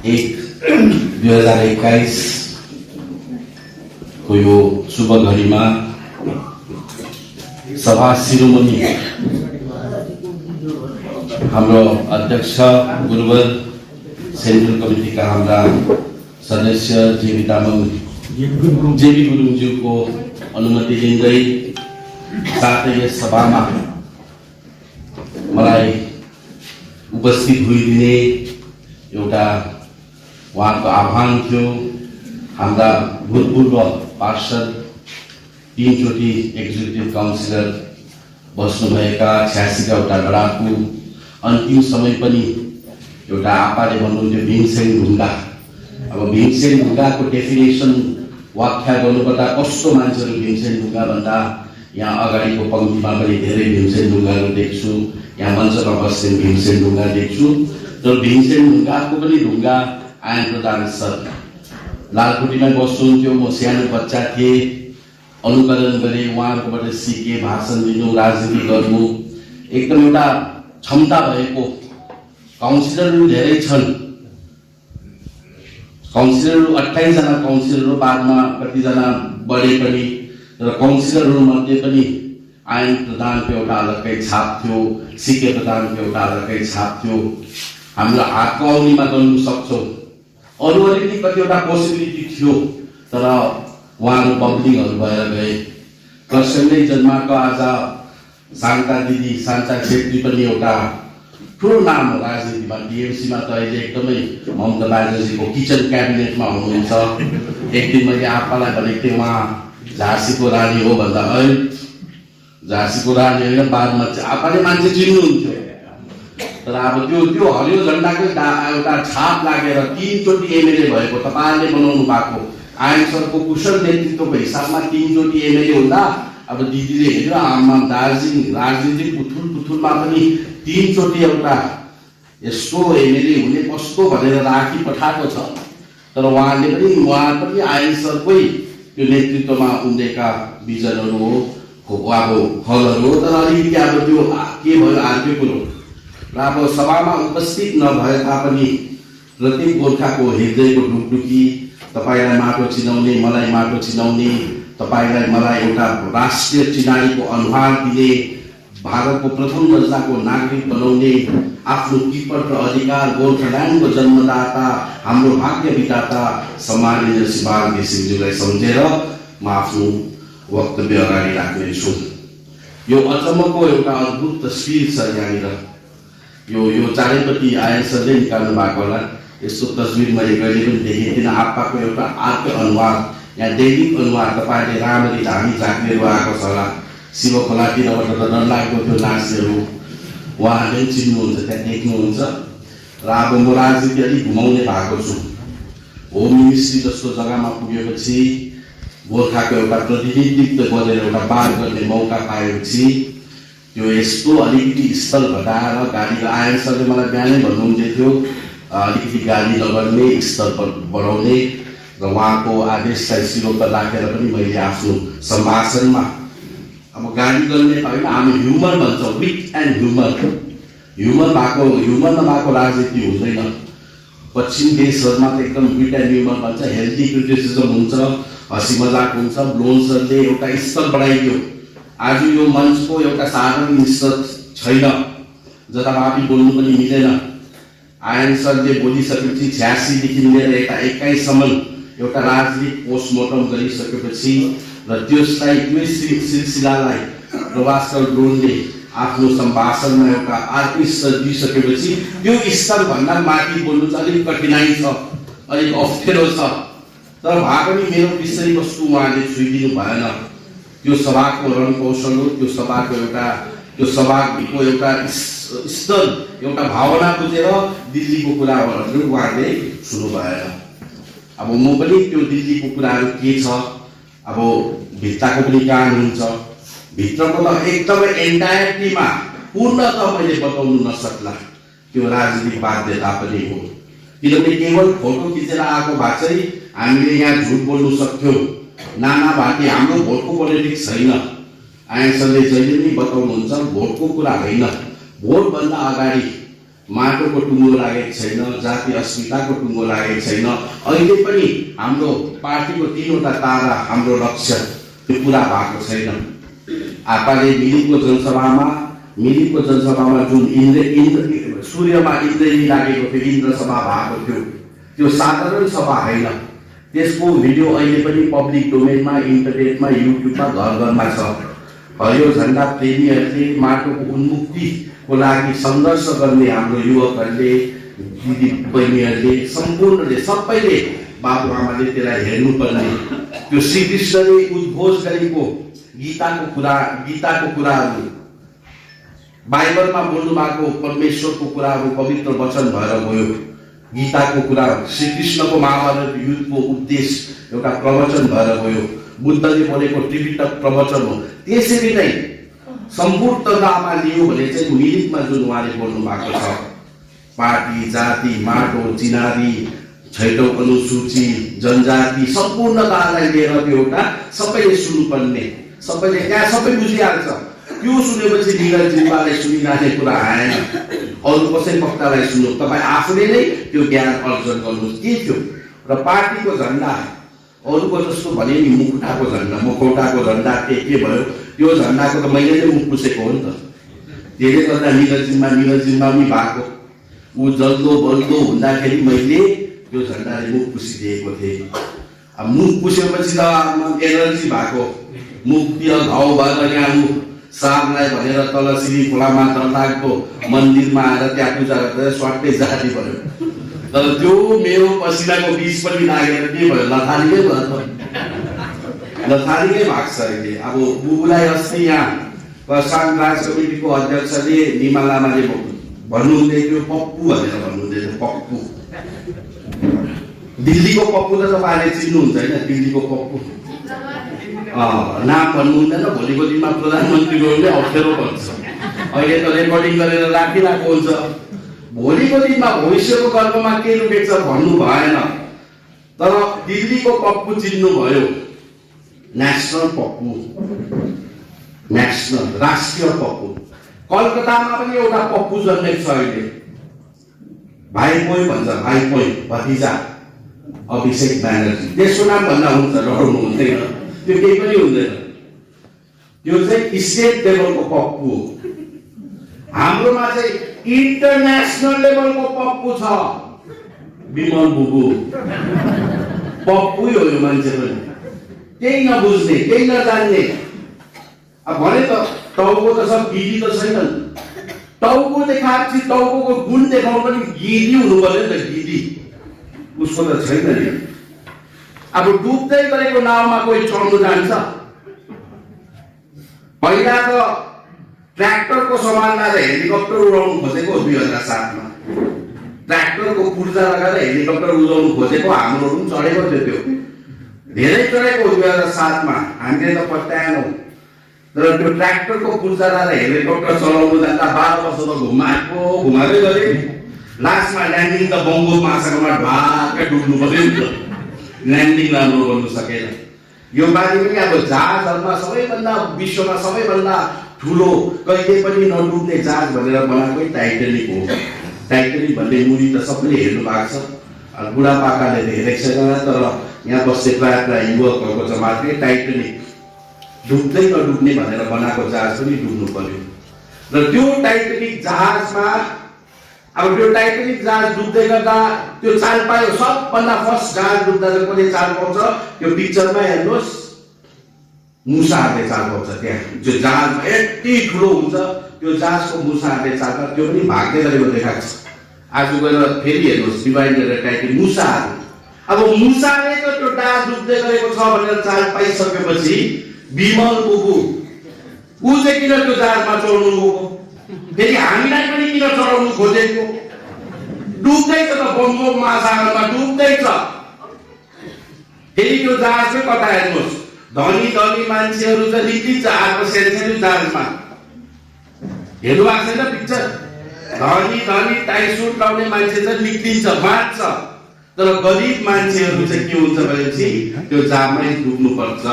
2021 को यो शुभ घडीमा सभा शिरोमणि हाम्रो अध्यक्ष गुरुवर सेन्ट्रल कमिटीका हाम्रा सदस्य जेबी तामाङ जेबी गुरुङज्यूको अनुमति लिँदै साथै यस सभामा मलाई उपस्थित हुइदिने एउटा उहाँको आह्वान थियो। हाम्रा भूतपूर्व पार्षद 3 चोटि एक्जिक्युटिभ काउन्सिलर बस्नुभएका 86 का एउटा लडाकु अन्तिम समय पनि एउटा आपाले भन्नुहुन्थ्यो भीमसेन ढुङ्गा। अब भीमसेन ढुङ्गाको डेफिनेसन व्याख्या गर्नुपर्दा कस्तो मान्छेहरू भीमसेन ढुङ्गा भन्दा यहाँ अगाडिको पंक्तिमा पनि धेरै भीमसेन ढुङ्गाहरू देख्छु, यहाँ मञ्चमा बस्ने भीमसेन ढुङ्गा देख्छु। तर भीमसेन ढुङ्गाको पनि ढुङ्गा आयन प्रधान सर लालकोटीमा बस्नुहुन्थ्यो। म सानो बच्चा थिएँ, अनुकरण गरेँ, उहाँहरूकोबाट सिकेँ, भाषण दिनु, राजनीति गर्नु। एकदम एउटा क्षमता भएको काउन्सिलरहरू धेरै छन्। काउन्सिलरहरू 28 जना काउन्सिलरहरू बादमा कतिजना बढे पनि, तर काउन्सिलरहरू मध्ये पनि आयन प्रधानको एउटा अलग्गै छाप थियो, सिके प्रधानको एउटा अलग्गै छाप थियो। हाम्रो हातको औलीमा गर्नु सक्छौँ। अरू पनि कतिवटा पोसिबिलिटी थियो, तर उहाँहरू बब्लिङहरू भएर गए। कर्सियङमै जन्माएको आज शान्ता दिदी शान्ता छेत्री पनि एउटा ठुलो नाम हो राजनीतिमा। टिएमसीमा त अहिले एकदमै ममता ब्यानर्जीको किचन क्याबिनेटमा हुनुहुन्छ। एक दिन मैले आपालाई भनेको थिएँ उहाँ झाँसीको रानी हो भन्दा झाँसीको रानी होइन, बादमा आपाले मान्छे चिन्नुहुन्थ्यो। तर अब त्यो हरियो झन्डाको एउटा छाप लागेर 3 चोटि एमएलए भएको तपाईँले बनाउनु भएको आयन सरको कुशल नेतृत्वको हिसाबमा 3 चोटि एमएलए हुँदा अब दिदीले हेऱ्यो आमा दार्जिलिङ राजनीतिक पुथुलमा पनि 3 चोटि एउटा यस्तो एमएलए हुने कस्तो भनेर राखी पठाएको छ। तर उहाँ पनि आयन सरकै त्यो नेतृत्वमा उम्रेका बिजनहरू हो, अब फलहरू हो। तर अलिकति अब त्यो के भयो अर्कै कुरो। र अब सभामा उपस्थित नभए तापनि प्रत्येक गोर्खाको हृदयको ढुकढुकी, तपाईँलाई माटो चिनाउने, मलाई माटो चिनाउने, तपाईँलाई मलाई एउटा राष्ट्रिय चिनारीको अनुहार दिने, भारतको प्रथम दर्जाको नागरिक बनाउने, आफ्नो किपट र अधिकार, गोर्खाल्यान्डको जन्मदाता, हाम्रो भाग्य विधाता सम्माननीय श्री बाल घिसिङज्यूलाई सम्झेर म आफ्नो वक्तव्य अगाडि राख्नेछु। यो अचम्मको एउटा अद्भुत तस्विर छ यहाँनिर। यो चारैपट्टि आयन सरले निकाल्नु भएको होला। यस्तो तस्विर मैले कहिले पनि देखेको थिइनँ। आप्पाको एउटा अर्कै अनुहार, यहाँ दैनिक अनुहार तपाईँले राम्ररी धामी झाँक्नेहरू आएको छ होला। शिव खोलातिरबाट त डरलाग्दो थियो नाच्नेहरू, उहाँहरूले चिन्नुहुन्छ, त्यहाँ देख्नुहुन्छ। र अब म राजनीति अलिक घुमाउने भएको छु। होम मिनिस्ट्री जस्तो जग्गामा पुगेपछि, गोर्खाको एउटा प्रतिनिधित्व गरेर एउटा बात गर्ने मौका पाएपछि त्यो यस्तो अलिकति स्थल घटाएर गाडी आयन सरले मलाई बिहानै भन्नुहुँदै थियो अलिकति गाडी नगर्ने, स्तर बढाउने। र उहाँको आदेशलाई शिरोपर राखेर पनि मैले आफ्नो सम्भाषणमा अब गाडी गर्ने होइन, हामी ह्युमर भन्छौँ, विट एन्ड ह्युमर नभएको राजनीति हुँदैन। पश्चिम देशहरूमा त एकदम विट एन्ड ह्युमर भन्छ, हेल्दी क्रिटिसिजम हुन्छ, हँसी मजाक हुन्छ। ब्लोन सरले एउटा स्तर बढाइदियो। आज यो मञ्चको एउटा साधारण स्तर छैन, जताभावी बोल्नु पनि मिलेन। आयन सरले बोलिसकेपछि 86 देखि लिएर 21 सम्म एउटा राजनीतिक पोस्टमोर्टम गरिसकेपछि र त्यो सिलसिलालाई प्रभास्कर ड्रोनले आफ्नो सम्भाषणमा एउटा अर्को स्तर दिइसकेपछि त्यो स्तरभन्दा माथि बोल्नु चाहिँ अलिक कठिनाइ छ, अलिक अप्ठ्यारो छ। तर भए पनि मेरो विषयवस्तु उहाँले छुइदिनु भएन। त्यो सभाको रणकौशल हो, त्यो सभाको एउटा स्तर, एउटा भावना बुझेर दिल्लीको कुराहरू उहाँले सुन्नु भएन। अब म पनि त्यो दिल्लीको कुराहरू के छ, अब भित्ताको पनि कान हुन्छ, भित्रको त एकदमै एन्टायरिटीमा पूर्णतः मैले बताउनु नसक्ला। त्यो राजनीतिक बाध्यता पनि हो, किनभने केवल फोटो खिचेर आएको भए चाहिँ हामीले यहाँ झुट बोल्नु सक्थ्यौँ। नाना भाटी हाम्रो भोटको पोलिटिक्स छैन। आयन सरले जहिले पनि बताउनुहुन्छ भोटको कुरा होइन, भोटभन्दा अगाडि माटोको टुङ्गो लागेको छैन, जाति अस्मिताको टुङ्गो लागेको छैन। अहिले पनि हाम्रो पार्टीको 3वटा तारा हाम्रो लक्ष्य त्यो पुरा भएको छैन। आपाले मिरिकको जनसभामा जुन सूर्यमा इन्द्रेणी लागेको थियो, इन्द्र सभा भएको थियो, त्यो साधारण सभा होइन। त्यसको भिडियो अहिले पनि पब्लिक डोमेनमा, इन्टरनेटमा, युट्युबमा घर घरमा छ। हरियो झण्डा प्रेमीहरूले, माटोको उन्मुक्तिको लागि सङ्घर्ष गर्ने हाम्रो युवकहरूले, दिदी बहिनीहरूले, सम्पूर्णले सबैले बाबुआमाले त्यसलाई हेर्नुपर्ने। त्यो श्रीकृष्णले उद्घोष गरेको गीताको कुराहरू, बाइबलमा बोल्नु भएको परमेश्वरको कुराहरू पवित्र वचन भएर गयो। गीताको कुरा, श्रीकृष्णको महाभारत युद्धको उपदेश एउटा प्रवचन भएर गयो। बुद्धले बोलेको त्रिपिटक प्रवचन हो। त्यसरी नै सम्पूर्णतामा लियो भने चाहिँ मिरिकमा जुन उहाँले बोल्नु भएको छ, पार्टी, जाति, माटो, चिनारी, छैटौं अनुसूची, जनजाति, सम्पूर्णतालाई लिएर त्यो एउटा सबैले सुन्नुपर्ने, सबैले त्यहाँ सबै बुझिहाल्छ। त्यो सुनेपछि निरज जिम्बालाई सुनिरहने कुरा आएन। अरू कसै वक्तालाई सुन्नु, तपाईँ आफूले नै त्यो ज्ञान अर्जन गर्नुहोस्। के थियो र पार्टीको झन्डा अरूको जस्तो भने नि मुखौटाको झन्डा, मुखौटाको झन्डा के भयो? त्यो झन्डाको त मैले नै मुख पुसेको हो नि त। त्यसले गर्दा निरज जिम्बा पनि भएको। ऊ जल्दो बल्दो हुँदाखेरि मैले त्यो झन्डाले मुख पुसिदिएको थिएँ। अब मुख पुसेपछि त एनर्जी भएको, मुखतिर घाउ भएर यहाँ सागलाई भनेर तल सिरी खोलामा दर्दाको मन्दिरमा आएर त्यहाँ पूजा गरेर स्वाटै जाती भयो। तर त्यो मेरो पसिनाको बीज पनि लागेर के भयो? लथालिकै भयो त, लथालिकै भएको छ अहिले। अब बुबुलाई अस्ति यहाँ खरसाङ राज कमिटीको अध्यक्षले निमा लामाले भन्नुहुँदै थियो, पप्पू भनेर भन्नुहुँदै थियो। पप्पू, दिल्लीको पप्पू त तपाईँले चिन्नुहुन्छ होइन? दिल्लीको पप्पू नाम भन्नु हुँदैन। भोलिको दिनमा प्रधानमन्त्रीको अप्ठ्यारो पर्छ। अहिले त रेकर्डिङ गरेर राखिरहेको हुन्छ। भोलिको दिनमा भविष्यको गर्भमा के लुकेको छ भन्नु भएन। तर दिल्लीको पप्पू चिन्नुभयो, नेसनल पप्पू, नेसनल राष्ट्रिय पप्पू। कलकत्तामा पनि एउटा पप्पू जन्मेको छ अहिले, भाइपोइ भन्छ, भाइपोइ भतिजा अभिषेक ब्यानर्जी। त्यसको नाम भन्दा हुन्छ, डराउनु हुँदैन, त्यो केही पनि हुँदैन। त्यो चाहिँ स्टेट लेभलको पप्पू हो। हाम्रोमा चाहिँ इन्टरनेसनल लेभलको पप्पू छ, विमल बुबु। पप्पू हो यो मान्छे पनि, केही नबुझ्ने, केही नजान्ने। अब भने त टाउको त सब गिरी त छैनन्। टाउको देखाएपछि टाउको गुण देखाउनु पनि गिरी हुनु पर्यो नि त, गिरी उसको त छैन नि। अब डुब्दै गरेको नावमा कोही चढ्नु जान्छ? पहिला त ट्र्याक्टरको सामान लगाएर हेलिकप्टर उडाउनु खोजेको 2007मा। ट्र्याक्टरको पूर्जा लगाएर हेलिकप्टर उडाउनु खोजेको हाम्रो पनि चढेको थियो। त्यो धेरै चढेको 2007मा, हामीले त पत्याएनौँ। तर त्यो ट्र्याक्टरको पूर्जा लगाएर हेलिकप्टर चलाउनु जाँदा 12 वर्ष त घुमाएकै गरे। लास्टमा ल्यान्डिङ त बङ्गो महासागरमा ढाकै डुब्नु पर्यो नि त, ल्यान्डिङ राम्रो गर्नु सकेन। यो बारे पनि अब जहाजहरूमा सबैभन्दा विश्वमा सबैभन्दा ठुलो कहिले पनि नडुब्ने जहाज भनेर बनाएकै टाइटानिक हो। टाइटानिक भन्ने मुभी त सबैले हेर्नु भएको छ। बुढापाकाले त हेरेको छैन, तर यहाँ बस्ने प्रायः युवकहरूको जमातले टाइटानिक डुब्दै नडुब्ने भनेर बनाएको जहाज पनि डुब्नु पर्यो। र त्यो टाइटानिक जहाजमा अब त्यो टाइटानिक जहाज डुब्दै गर्दा त्यो चाल पायो। सबभन्दा फर्स्ट जहाज डुब्दा चाहिँ कसले चाल पाउँछ? त्यो पिक्चरमा हेर्नुहोस्, मुसाहरूले चाल पाउँछ। त्यहाँ जो जहाजमा यति ठुलो हुन्छ त्यो जहाजको मुसाहरूले चाल पाउँछ। त्यो पनि भाग्दै गरेको देखाएको छ। आज गएर फेरि हेर्नुहोस्, रिवाइन्ड गरेर टाइटानिक मुसाहरू। अब मुसाले त त्यो जहाज डुब्दै गरेको छ भनेर चाल पाइसकेपछि विमल बुबु ऊ चाहिँ किन त्यो जहाजमा चढ्नु गएको? फेरि हामीलाई पनि किन चढाउनु खोजेको? डुब्दैछ त, बङ्गो महासागरमा डुब्दैछ। फेरि त्यो जहाज चाहिँ कता हेर्नुहोस्, धनी धनी मान्छेहरू चाहिँ निक्लिन्छ आफ्नो सानो जहाजमा। हेर्नु भएको छैन पिक्चर? धनी धनी टाई सुट लाउने मान्छे चाहिँ निक्लिन्छ, बाँच्छ। तर गरिब मान्छेहरू चाहिँ के हुन्छ भनेपछि त्यो जहाजमै डुब्नु पर्छ।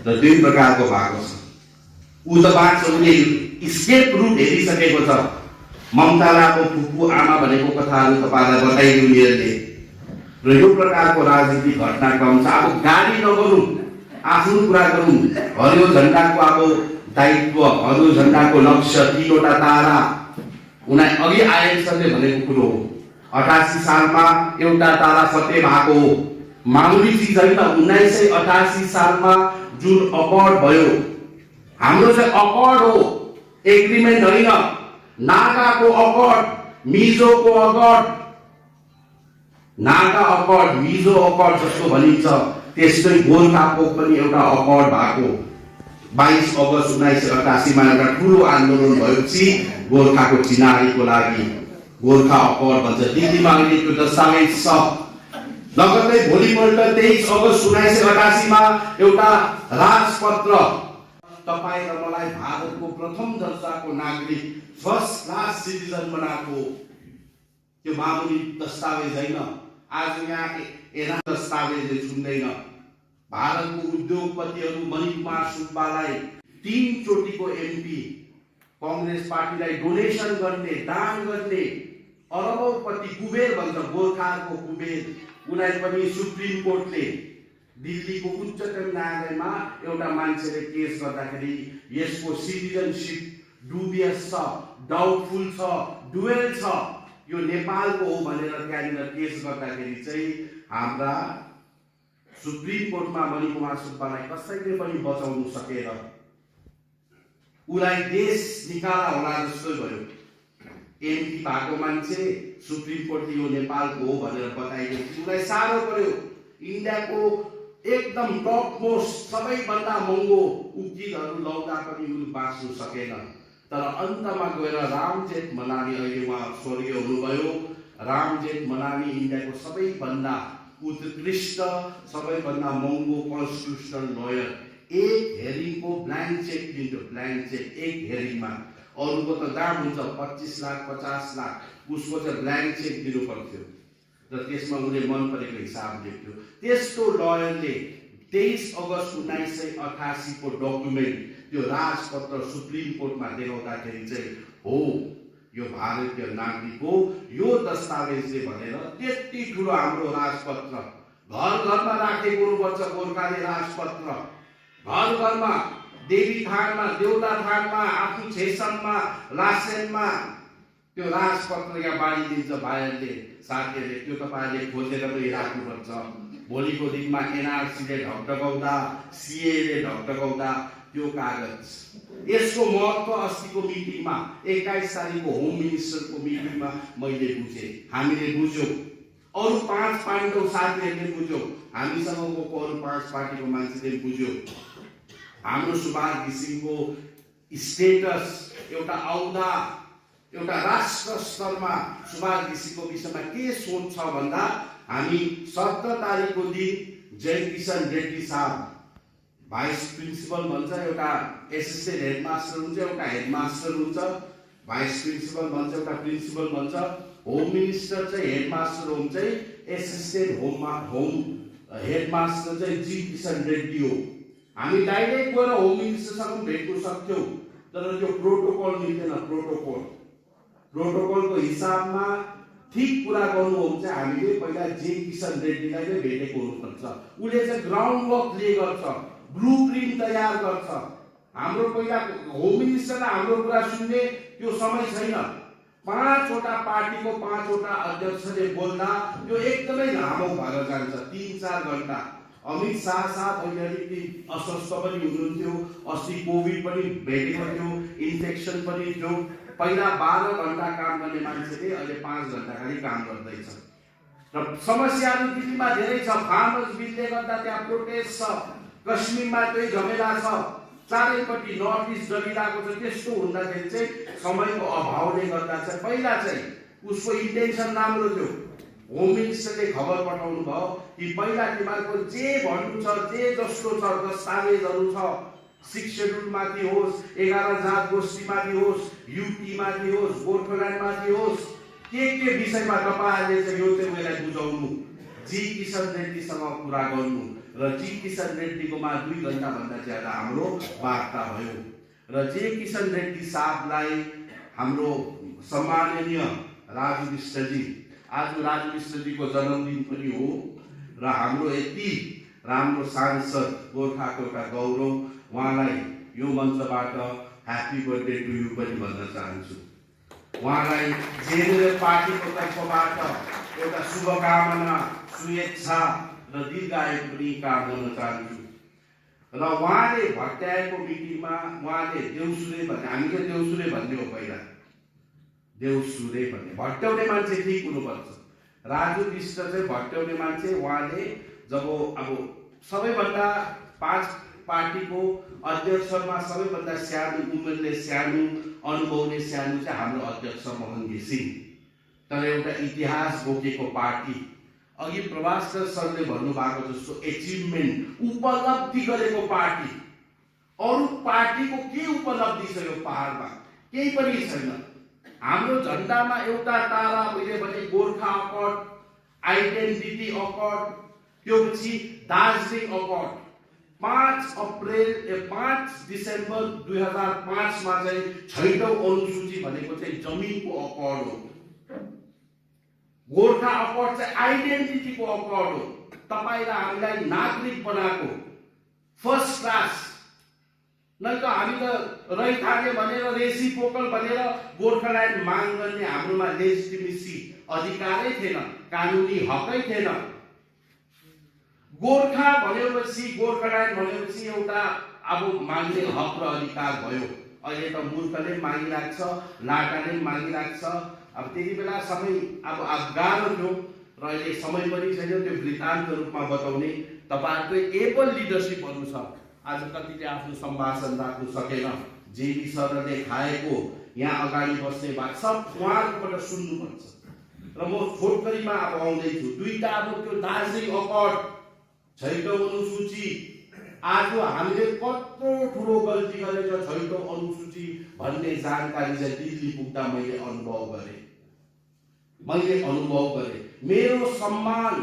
र दुई प्रकारको भएको छ। ऊ त बाँच्छ, उसले स्केप रुट हेरिसकेको छ। ममता लाको फुपू आमा भनेको कथाहरू तपाईँलाई बताइदियो उनीहरूले। र यो प्रकारको राजनीतिक घटनाक्रम छ। अब गाली नगरौँ, आफ्नो कुरा गरौँ। हरियो झन्डाको अब दायित्व, हरियो झन्डाको लक्ष्य, 3वटा तारा उनी अघि आएसरले भनेको कुरो हो। 88 सालमा एउटा तारा फतेह भएको हो। मामुली चिज होइन। 1988 सालमा जुन अकर्ड भयो, हाम्रो चाहिँ अकर्ड हो, एग्रिमेन्ट होइन। नागाको अकर्ड, मिजोको accord, Naga accord, Mizo accord जस्तो भनिन्छ, त्यस्तै गोर्खाको पनि एउटा अकर्ड भएको। 22 अगस्त 1988 मा एउटा ठुलो आन्दोलन भएपछि गोर्खाको चिनारीको लागि गोर्खा अकर्ड भन्छ। दिल्लीमा अहिले त्यो दस्तावेज छ। लगत्तै भोलिपल्ट 23 अगस्त 1988 मा एउटा राजपत्र, तपाईँ र मलाई भारतको प्रथम दर्जाको नागरिक, फर्स्ट क्लास सिटिजन बनाएको त्यो मामुली दस्तावेज होइन। आज यहाँ एना दस्तावेजले छुन्दैन। भारतको उद्योगपतिहरू मणिकुमार सुब्बालाई 3 चोटिको एमपी, कांग्रेस पार्टीलाई डोनेसन गर्ने, दान गर्ने, अरबौंपति कुबेर भन्छ, गोर्खाको कुबेर, उनीलाई पनि सुप्रिम कोर्टले दिल्लीको उच्चतम न्यायालयमा एउटा मान्छेले केस गर्दाखेरि यसको सिटिजनशिप डुबियस छ, डाउटफुल छ, डुवेल छ, यो नेपालको हो भनेर त्यहाँनिर केस गर्दाखेरि चाहिँ हाम्रा सुप्रिम कोर्टमा मणिकुमार सुब्बालाई कसैले पनि बचाउन सकेर उलाई देश निकाला होला जस्तो भयो। एमपी भएको मान्छे सुप्रिम कोर्टले यो नेपालको हो भनेर बताइदियो। उलाई साह्रो पर्यो। इन्डियाको एकदम टप मोस्ट सबैभन्दा महँगो उकिलहरू लाउँदा पनि उनी बाँच्नु सकेन। तर अन्तमा गएर राम जेठमलानी, अहिले उहाँ स्वर्गीय हुनुभयो, राम जेठमलानी इन्डियाको सबैभन्दा उत्कृष्ट, सबैभन्दा महँगो कन्स्टिट्युसनल लयर, एक हेरिङको ब्ल्याङ्क चेक दिन्थ्यो, ब्ल्याङ्क चेक एक हेरिङमा। अरूको त दाम हुन्छ 25 लाख 50 लाख, उसको चाहिँ ब्ल्याङ्क चेक दिनु पर्थ्यो र त्यसमा उनले मन परेको हिसाब लेख्थ्यो। त्यस्तो लयरले 23 अगस्त 1988 को डकुमेन्ट, त्यो राजपत्र सुप्रिम कोर्टमा देखाउँदाखेरि चाहिँ हो यो भारतीय नागरिक हो, यो दस्तावेजले भनेर त्यति ठुलो हाम्रो राजपत्र घर घरमा राखेको हुनुपर्छ। गोर्खाले राजपत्र घर घरमा, देवी थानमा, देउता थानमा, आफ्नो छेसममा, लासेनमा त्यो राजपत्र यहाँ बाँडिदिन्छ भाइहरूले, साथीहरूले। त्यो तपाईँहरूले खोजेर पनि राख्नुपर्छ। भोलिको दिनमा एनआरसीले ढकढकाउँदा, सीएले ढकढकाउँदा त्यो कागज, यसको महत्व अस्तिको मिटिङमा 21 तारिकको होम मिनिस्टरको मिटिङमा मैले बुझेँ, हामीले बुझ्यौँ, अरू 5 पाण्डव साथीहरूले बुझ्यौँ, हामीसँगको अरू 5 पार्टीको मान्छेले बुझ्यो। हाम्रो सुभाष घिसिङको स्टेटस एउटा औदा, एउटा राष्ट्र स्तरमा सुभाष घिसिङको विषयमा के सोच छ भन्दा, हामी 17 तारिकको दिन जयकिशन रेड्डी साहब, भाइस प्रिन्सिपल भन्छ, एउटा एसिस्टेन्ट हेडमास्टर हुन्छ, एउटा हेडमास्टर हुन्छ, भाइस प्रिन्सिपल भन्छ, एउटा प्रिन्सिपल भन्छ, होम मिनिस्टर चाहिँ हेडमास्टर होम चाहिँ एसिस्टेन्ट होम हेडमास्टर चाहिँ जी किशन रेड्डी हो। हामी डाइरेक्ट गएर होम मिनिस्टरसँग भेट्न सक्थ्यौँ, तर त्यो प्रोटोकल मिल्दैन। प्रोटोकलको हिसाबमा ठीक कुरा गर्नु हो भने हामीले पहिला जी किशन रेड्डीलाई नै भेटेको हुनुपर्छ। उसले चाहिँ ग्राउन्ड वर्क ले गर्छ, ब्लुप्रिन्ट तयार गर्छ। हाम्रो पहिला होम मिनिस्टरलाई हाम्रो कुरा सुन्ने त्यो समय छैन। 5वटा पार्टीको 5वटा अध्यक्षले बोल्दा त्यो एकदमै लामो भएर जान्छ, 3-4 घण्टा। अमित शाह साहब अहिले अलिकति अस्वस्थ पनि हुनुहुन्थ्यो, अस्ति कोभिड पनि भेटेको थियो, इन्फेक्सन पनि थियो। पहिला 12 घण्टा काम गर्ने मान्छेले अहिले 5 घण्टा खालि काम गर्दैछ। र समस्याहरू दिल्लीमा धेरै छ। फार्मर्स बिलले गर्दा त्यहाँ प्रोटेस्ट छ, कश्मीरमा त्यही झमेला छ, चारैपट्टि नर्थ इस्ट डलिरहेको छ। त्यस्तो हुँदाखेरि चाहिँ समयको अभावले गर्दा चाहिँ पहिला चाहिँ उसको इन्टेन्सन राम्रो थियो। होम मिनिस्टरले खबर पठाउनु भयो कि पहिला तिमीहरूको जे भन्नु छ, जे जस्तो छ, दस्तावेजहरू छ, 6 शेड्युलमाथि होस्, 11 जात गोष्ठीमाथि होस्, युटीमाथि होस्, गोर्खाल्यान्डमाथि होस्, के विषयमा तपाईँहरूले चाहिँ यो चाहिँ मलाई बुझाउनु, जी किशन रेड्डीसँग कुरा गर्नु। र जी किशन रेड्डीकोमा 2 घण्टाभन्दा ज्यादा हाम्रो वार्ता भयो। र जी किशन रेड्डी साहबलाई हाम्रो सम्माननीय राजु विष्टजी, आज राजु विष्टजीको जन्मदिन पनि हो र हाम्रो यति राम्रो सांसद गोर्खाको एउटा गौरव, उहाँलाई यो मञ्चबाट ह्याप्पी बर्थडे टु यू पनि भन्न चाहन्छु। उहाँलाई जेएनएलएफ पार्टीको तर्फबाट एउटा शुभकामना, शुभेच्छा र दीर्घायु पनि कामना गर्न चाहन्छु। र उहाँले भट्याएको मिटिङमा उहाँले देउसुरे भन्ने, हामीले देउसुरे भन्ने हो पहिला, देउसुरे भन्ने, भट्याउने मान्छे ठीक हुनुपर्छ। राजु विष्ट चाहिँ भट्याउने मान्छे। उहाँले जब अब सबैभन्दा 5 पार्टीको अध्यक्षमा सबैभन्दा सानो उमेरले सानो, अनुभवले सानो चाहिँ हाम्रो अध्यक्ष मोहन घिसिङ। तर एउटा इतिहास बोकेको पार्टी, अघि प्रभाकर सरले भन्नुभएको जस्तो एचिभमेन्ट, उपलब्धि गरेको पार्टी। अरू पार्टीको के उपलब्धि छ यो पहाडमा? केही पनि छैन। हाम्रो झण्डामा एउटा तारा, मैले भने गोर्खा अकर्ड, आइडेन्टिटी अकर्ड, त्योपछि दार्जिलिङ अकर्ड। 5 डिसेम्बर 2005 मा चाहिँ 6औं अनुसूची भनेको चाहिँ जमिनको अकर्ड हो। गोर्खा अकर्ड चाहिँ आइडेन्टिटीको अकर्ड हो। तपाईँ र हामीलाई नागरिक बनाएको फर्स्ट क्लास। नै त हामी त रैथाने भनेर, रेसिप्रोकल भनेर गोर्खाल्यान्ड माग गर्ने हाम्रोमा लेजिटिमेसी, अधिकारै थिएन, कानुनी हकै थिएन। गोर्खा भनेपछि, गोर्खाल्यान्ड भनेपछि एउटा अब माग्ने हक र अधिकार भयो। अहिले त मूर्खले मागिरहेको छ, लाटाले मागिरहेको छ। अब त्यति बेला समय अब गाह्रो थियो र अहिले समय पनि छैन त्यो वृत्तान्त रूपमा बताउने। तपाईहरुको एबल लिडरशिपहरू छ। आज कतिले आफ्नो सम्भाषण राख्नु सकेन, जेबी सरले खाएको यहाँ अगाडि बस्ने बात सब उहाँहरूबाट सुन्नुपर्छ। र म छोटकरीमा अब आउँदैछु। दुईटा अब त्यो दार्जिलिङ अकर्ड, 6औं अनुसूची, आज हामीले कत्रो ठुलो गल्ती गरेर 6औं अनुसूची भन्ने जानकारी चाहिँ दिल्ली पुग्दा मैले अनुभव गरेँ। मेरो सम्मान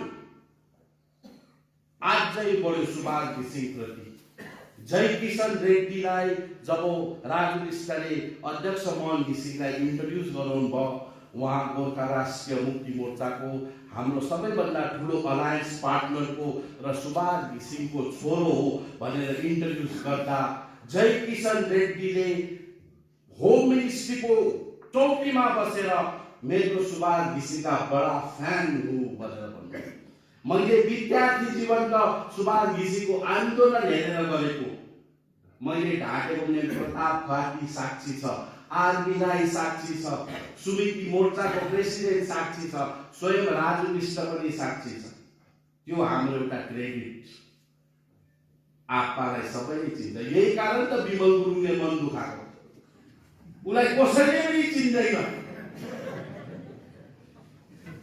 आज चाहिँ बढ्यो सुभाष घिसिङ प्रति। जय किशन रेड्डीलाई जब राजु विष्टले अध्यक्ष मोहन घिसिङलाई इन्ट्रोड्युस गराउनु भयो, उहाँ गोर्खा राष्ट्रिय मुक्ति मोर्चाको हाम्रो सबैभन्दा ठुलो अलायन्स पार्टनरको र सुभाष घिसिङको छोरो हो भनेर इन्ट्रोड्युस गर्दा जय किशन रेड्डीले होम मिनिस्ट्रीको चौकीमा बसेर मेरो सुभाष घिसिङका बडा फ्यान हो भनेर भन्नुभयो। मैले विद्यार्थी जीवनमा सुभाष घिसिङको आन्दोलन हेरेर गरेको, मैले ढाकेको प्रताप कार्की साक्षी छ, आरबी राई साक्षी छ, सुमिति मोर्चाको प्रेसिडेन्ट साक्षी छ, स्वयं राजु विष्ट पनि साक्षी छ। त्यो हाम्रो एउटा क्रेडिट। आपालाई सबैले चिन्छ। यही कारण त विमल गुरुङले मन दुखाएको, उलाई कसैले पनि चिन्दैन।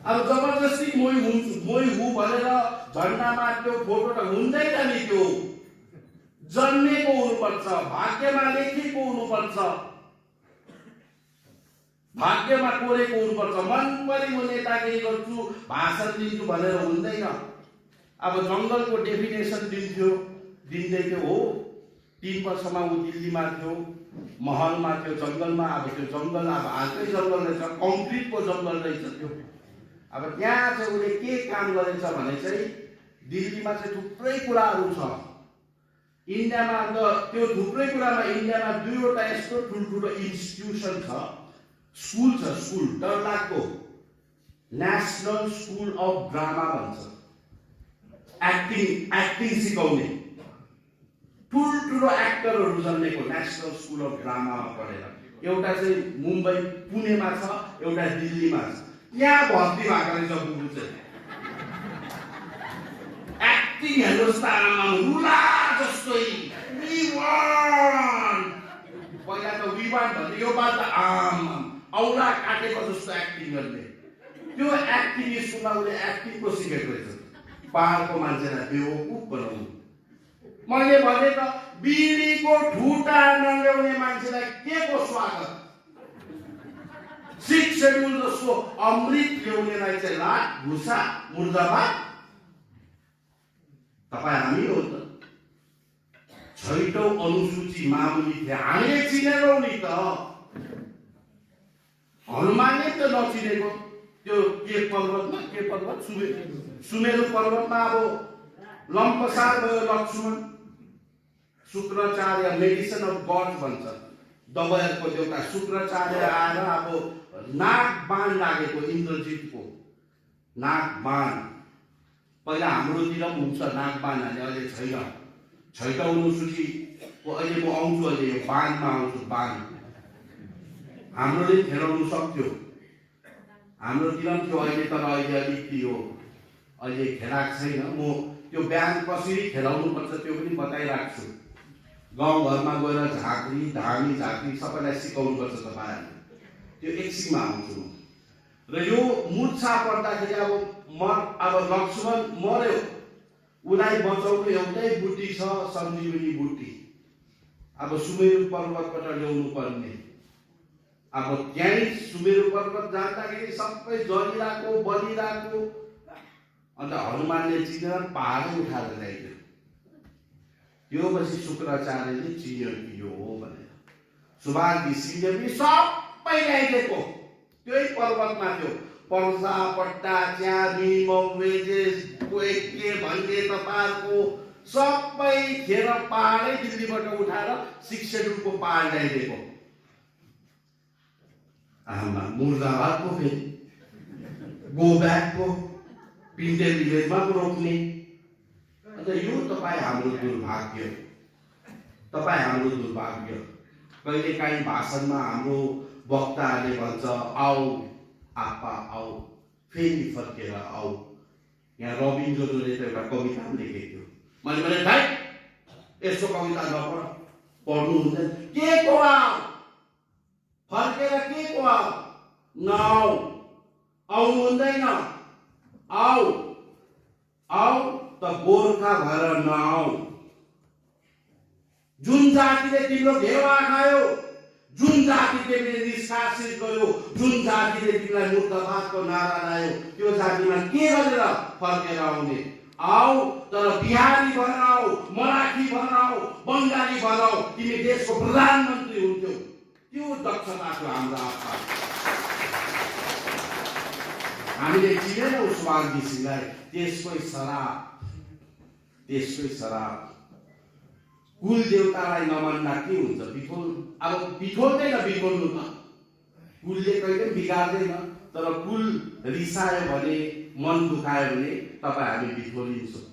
अब जबरजस्ती मै हुँ भनेर झन्डामा त्यो फोटो त हुँदैन नि। त्यो जन्मेको हुनुपर्छ, भाग्यमा लेखेको हुनुपर्छ, भाग्यमा कोरेको हुनुपर्छ। मन परि म नेतागिरी गर्छु, भाषण दिन्छु भनेर हुँदैन। अब जंगलको डेफिनेसन दिँदै थियो हो। 3 वर्षमा ऊ दिल्लीमा थियो, महलमा थियो, जंगलमा। अब त्यो जंगल अब हालकै जंगल रहेछ, कङ्क्रिटको जंगल रहेछ त्यो। अब त्यहाँ चाहिँ उसले के काम गरेछ भने चाहिँ दिल्लीमा चाहिँ थुप्रै कुराहरू छ। इन्डियामा त त्यो थुप्रै कुरामा इन्डियामा 2वटा यस्तो ठुल्ठुलो इन्स्टिट्युसन छ, स्कुल छ, स्कुल डरलाग्दो, नेशनल स्कुल अफ ड्रामा भन्छ, एक्टिङ सिकाउने। ठुल्ठुलो एक्टरहरू जन्मेको नेशनल स्कुल अफ ड्रामामा पढेर। एउटा चाहिँ मुम्बई पुणेमा छ, एउटा दिल्लीमा छ। यहाँ भर्ती भएको रहेछ बुबु चाहिँ। एक्टिङ हेर्नुहोस् त आमामा, रुला जस्तै। पहिला त विवान भन्ने, यो बात त औला काटेको जस्तो एक्टिङ गर्ने। त्यो एक्टिङ स्कुलमा उसले एक्टिङको सिकेको रहेछ। पहाडको मान्छेलाई बेवकुफ बनाउनु। मैले भने त बिडीको ठुटा नल्याउने मान्छेलाई के को स्वागत? 6 शेड्युल जस्तो अमृत ल्याउनेलाई चाहिँ लात घुसा मुर्दाबाद। तपाईँ हामी हो त। 6औं अनुसूची मामुली थियो, हामीले चिनेनौँ नि त। हनुमानले त नचिनेको त्यो के पर्वतमा के पर्वत सुमेरु पर्वतमा अब लम्पसार भयो Lakshman. Shukracharya medicine of god भन्छ, दबाईको देउता शुक्राचार्य आएर अब नाग बाण लागेको इन्द्रजितको नाग बाण। पहिला हाम्रोतिर पनि हुन्छ नाग बाण हाल्ने, अहिले छैन। छैटौलो सूचीको अहिले म आउँछु, अहिले यो बाणमा आउँछु। बाण हाम्रोले खेलाउनु सक्थ्यो, हाम्रोतिर पनि थियो अहिले, तर अहिले अलिकति हो अहिले खेलाएको छैन। म त्यो बिहान कसरी खेलाउनु पर्छ त्यो पनि बताइराख्छु। गाउँघरमा गएर झाँक्री धामी झाँक्री सबैलाई सिकाउनु पर्छ तपाईँहरूले, त्यो एकछिनमा आउँछु। र यो मूर्छा पर्दाखेरि अब लक्ष्मण मर्यो, उसलाई बचाउनु एउटै बुट्टी छ, सञ्जीवनी बुट्टी। अब सुमेरु पर्वतबाट ल्याउनु पर्ने। अब त्यहीँ सुमेरु पर्वत जाँदाखेरि सबै जलिरहेको बलिरहेको, अन्त हनुमानले चिनेर पहाडै उठाएर ल्याइदियो। त्यो पछि शुक्राचार्यले चिन्यो कि यो हो भनेर। सुभाष घिसिङले पनि सबै ल्याइदिएको त्यही पर्वतमा थियो। पर्सा पट्टा च्याबी मौवेजे कोही के भन्ने तपाईँहरूको सबै खेर पहाडै दिल्लीबाट उठाएर 6 शेड्युलको पहाड ल्याइदिएको। आमा मुर्दाबादको फेरि गोब्याकको पिन्टे भिलेजमा रोक्ने। अन्त यो तपाईँ हाम्रो दुर्भाग्य, तपाईँ हाम्रो दुर्भाग्य। कहिलेकाहीँ भाषणमा हाम्रो वक्ताहरूले भन्छ आऊ आपा आऊ, फेरि फर्केर आऊ। यहाँ रबिन जोजोले त एउटा कविता पनि लेखेको थियो। मैले भने भाइ यस्तो कविता नपढ, पढ्नु हुँदैन। के को आऊ, फर्केर के को आऊ, नआऊ, आउनु हुँदैन। आऊ आऊ त गोर्खा भएर नआऊ। जुन जातिले तिम्रो घेवा खायो, जुन जातिले निष्कासित गर्यो, जुन जातिले तिमीलाई मुर्दाबादको नारा लायो, त्यो जातिमा के गरेर फर्केर आउने? आऊ, तर बिहारी भएर आऊ, मराठी भएर आऊ, बङ्गाली भएर आऊ। तिमी देशको प्रधानमन्त्री हुन्थ्यौ। त्यो दक्षता थियो हाम्रो आत्मा। हामीले चिनेनौँ सुभाष घिसिङलाई। त्यसकै शराब कुल देवतालाई नमान्दा के हुन्छ? बिठोल अब बिठोल्दैन, बिठोल्नु त कुलले कहिले पनि बिगार्दैन, तर कुल रिसायो भने, मन दुखायो भने तपाईँ हामी बिठोलिन्छौँ।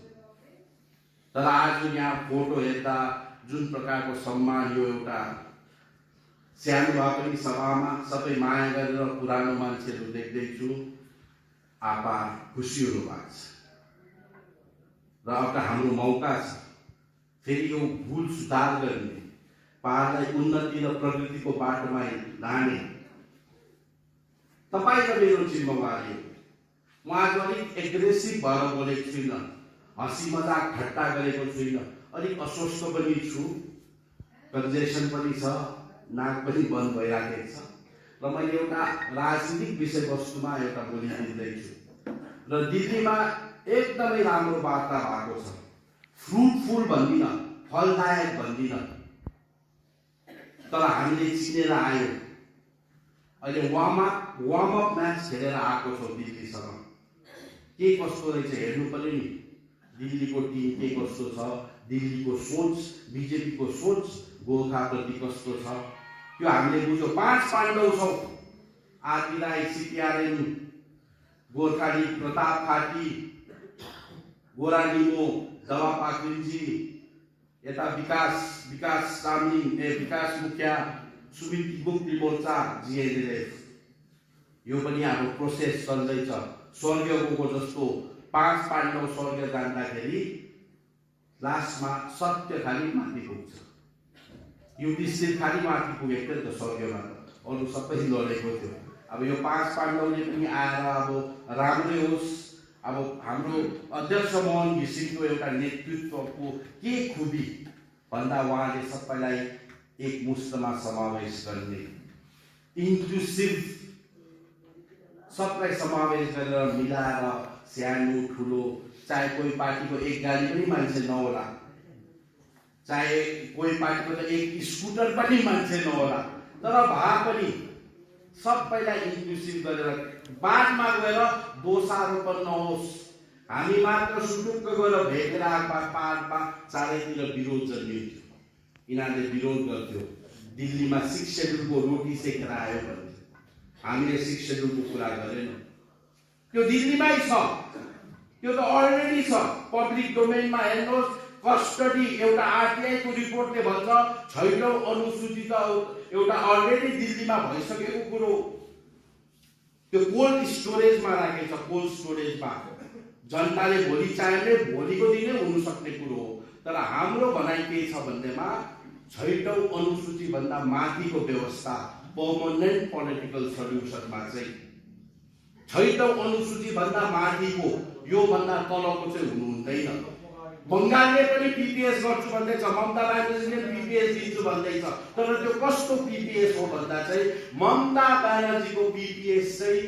तर आज यहाँ फोटो हेर्दा जुन प्रकारको सम्मान, यो एउटा सानो भए पनि सभामा सबै माया गरेर पुरानो मान्छेहरू देख्दैछु। आपा खुसी हुनु भएको छ र अब हाम्रो मौका छ फेरि यो भूल सुधार गर्ने, पहाडलाई उन्नति र प्रगतिको बाटोमा लाने। तपाईँ र मेरो जिम्मेवारी हो। म आज अलिक एग्रेसिभ भएर बोलेको छुइनँ, हँसी मजाक ठट्टा गरेको छुइनँ, अलिक अस्वस्थ पनि छु, कन्जेसन पनि छ, नाक पनि बन्द भइराखेको छ। र मैले एउटा राजनीतिक विषयवस्तुमा एउटा बोलिदिँदैछु र दिल्लीमा एकदमै राम्रो वार्ता भएको छ। फ्रुटफुल भन्दिनँ, फलदायक भन्दिनँ, तर हामीले चिनेर आयो। अहिले वार्म अप म्याच खेलेर आएको छौँ दिल्लीसँग। के कस्तो रहेछ हेर्नु पर्यो नि, दिल्लीको टिम के कस्तो छ, दिल्लीको सोच, बिजेपीको सोच गोर्खाप्रति कस्तो छ, त्यो हामीले बुझ्यौँ। 5 पाण्डव छौँ, आरपी राई, सीपीआरएम, गोर्खाली, प्रताप खाती, गोरा लिमो, दवा पाखरिनजी, यता विकास मुखिया, सुमित मुक्ति मोर्चा, जीएनएलएफ। यो पनि हाम्रो प्रोसेस चल्दैछ। स्वर्गीय गएको जस्तो 5 पाण्डव स्वर्ग जाँदाखेरि लास्टमा सत्य खाली माथि पुग्छ। युधिष्ठिर खाली माथि पुगेको थियो नि त स्वर्गमा, अरू सबै लडेको थियो। अब यो 5 पाण्डवले पनि आएर अब राम्रै होस्। अब हाम्रो अध्यक्ष मोहन घिसिङको एउटा नेतृत्वको के खुबी भन्दा उहाँले सबैलाई एक मुष्टमा समावेश गर्ने, इन्क्लुसिभ, सबलाई समावेश गरेर मिलाएर, सानो ठुलो, चाहे कोही पार्टीको एक गाडी पनि मान्छे नहोला, चाहे कोही पार्टीको त एक स्कुटर पनि मान्छे नहोला, तर भए पनि सबैलाई इन्क्लुसिभ गरेर बादमा गएर दोषारोपण नहोस्। हामी मात्र सुटुक्क गएर भेटेर पाहाडमा चारैतिर विरोध जन्मिन्थ्यो। यिनीहरूले विरोध गर्थ्यो, दिल्लीमा 6 शेड्युलको रोटी सेकेर आयो भन्थ्यो। हामीले 6 शेड्युलको कुरा गरेनौँ। त्यो दिल्लीमै छ, त्यो त अलरेडी छ। पब्लिक डोमेनमा हेर्नुहोस्, कस्टडी एउटा आरटीआई को रिपोर्टले भन्छ 6औं अनुसूची त एउटा अलरेडी दिल्लीमा भइसकेको कुरो। त्यो कोल्ड स्टोरेजमा राखेको छ, कोल्ड स्टोरेजमा। जनताले भोलि चाहे भोलिको दिनै हुन सक्ने कुरो हो। तर हाम्रो भनाइ के छ भन्दैमा 6औं अनुसूची भन्दा माथिको व्यवस्था पर्मनेन्ट पोलिटिकल सल्युसनमा चाहिँ 6औं अनुसूची भन्दा माथिको यो भन्दा तलको चाहिँ हुनु हुँदैन। बंगालले पनि पीपीएस गर्छु भन्दैछ, ममता ब्यानर्जीले पीपीएस दिन्छु भन्दैछ। तर त्यो कस्तो पीपीएस हो भन्दा चाहिँ ममता ब्यानर्जीको पीपीएस चाहिँ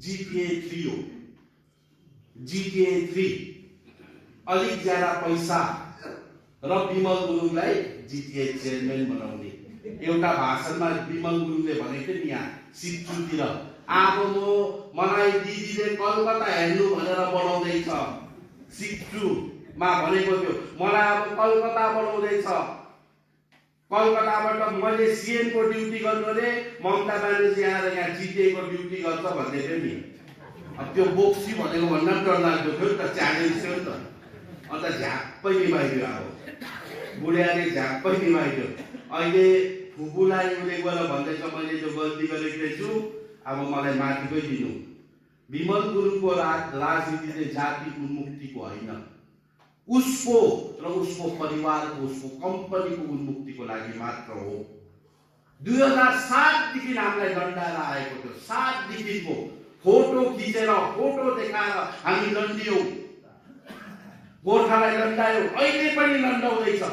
जीटीए 3 हो। जीटीए 3 अलिक ज्यादा पैसा र विमल गुरुङलाई जीटीए चेयरम्यान बनाउने। एउटा भाषणमा विमल गुरुङले भनेको थियो नि यहाँ सिक्चुतिर, अब मलाई दिदीले कलकत्ता हेर्नु भनेर बनाउँदैछ। सिक्चुमा भनेको थियो मलाई अब कलकत्ता बनाउँदैछ, कलकत्ताबाट मैले सीएम को ड्युटी गर्नुले ममता ब्यानर्जी आएर यहाँ जीटीए को ड्युटी गर्छ भन्दै थियो नि। अब त्यो बोक्सी भनेको भन्न डर लाग्दो थियो नि त, च्यालेन्ज थियो नि त। अन्त झ्याप्पै निभाइदियो, अब बुढियाले झ्याप्पै निभाइदियो। अहिले फुपूलाई उसले गएर भन्दैछ मैले त्यो गल्ती गरेको छु, अब मलाई माथिकै दिनु। विमल गुरुङको राजनीति चाहिँ जाति उन्मुक्तिको होइन, उसको र उसको परिवारको, उसको कम्पनीको उन्मुक्तिको लागि मात्र हो। 2007 देखि हामीलाई दण्डाएर आएको थियो। 7 देखिको फोटो खिचेर, फोटो देखाएर हामी लन्डियौं, गोर्खालाई लन्डायौं, अहिले पनि लन्डाउँदैछ।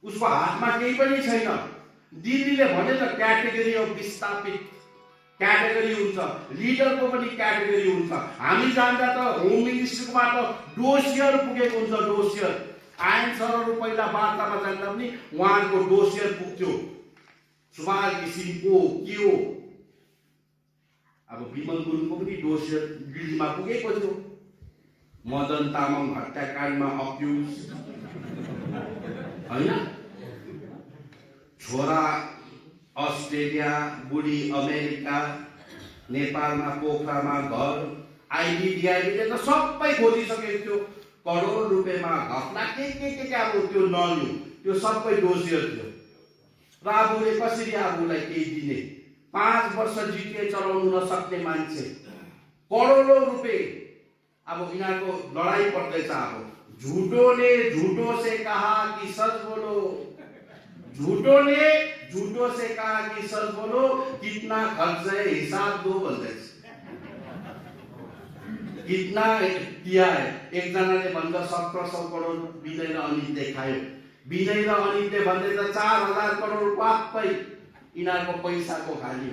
उसको हातमा केही पनि छैन। दिदीले भने त क्याटेगोरी अफ विस्थापित क्याटेगोरी हुन्छ, लिडरको पनि क्याटेगोरी हुन्छ। हामी जान्दा त होम मिनिस्ट्रीबाट डोसियर पुगेको हुन्छ, डोसियर। आयन सरहरू पहिला वार्तामा जान्दा पनि उहाँको डोसियर पुग्थ्यो, सुभाष घिसिङको के हो। अब विमल गुरुङको पनि डोसियर दिल्लीमा पुगेको थियो। मदन तामाङ हत्याकाण्डमा अक्युज होइन, छोरा अस्ट्रेलिया, बुढी अमेरिका, नेपालमा पोखरामा घर, आइडीडीआईले त सबै खोजिसकेको थियो। करोड रुपियाँमा घटना के अब त्यो नलियो, त्यो सबै डोसियर थियो। र आबुले कसरी आबुलाई केही दिने? 5 वर्ष जीटीए चलाउनु नसक्ने मान्छे, करोडौं रुपियाँ। अब यिनीहरूको लडाई पर्दैछ। अब झूठो ने झूठो से कहा कि सच बोलो, झूठो ने झूठो से कहा कि सच बोलो, कितना खर्च है हिसाब दो भन्दैछ। कितना किया है? एक जनाले भन्छ 1700 करोड विनय र अनितले खायो। विनय र अनितले भन्दैछ 4000 करोड वाक्कै यिनीहरूको पैसाको खाली।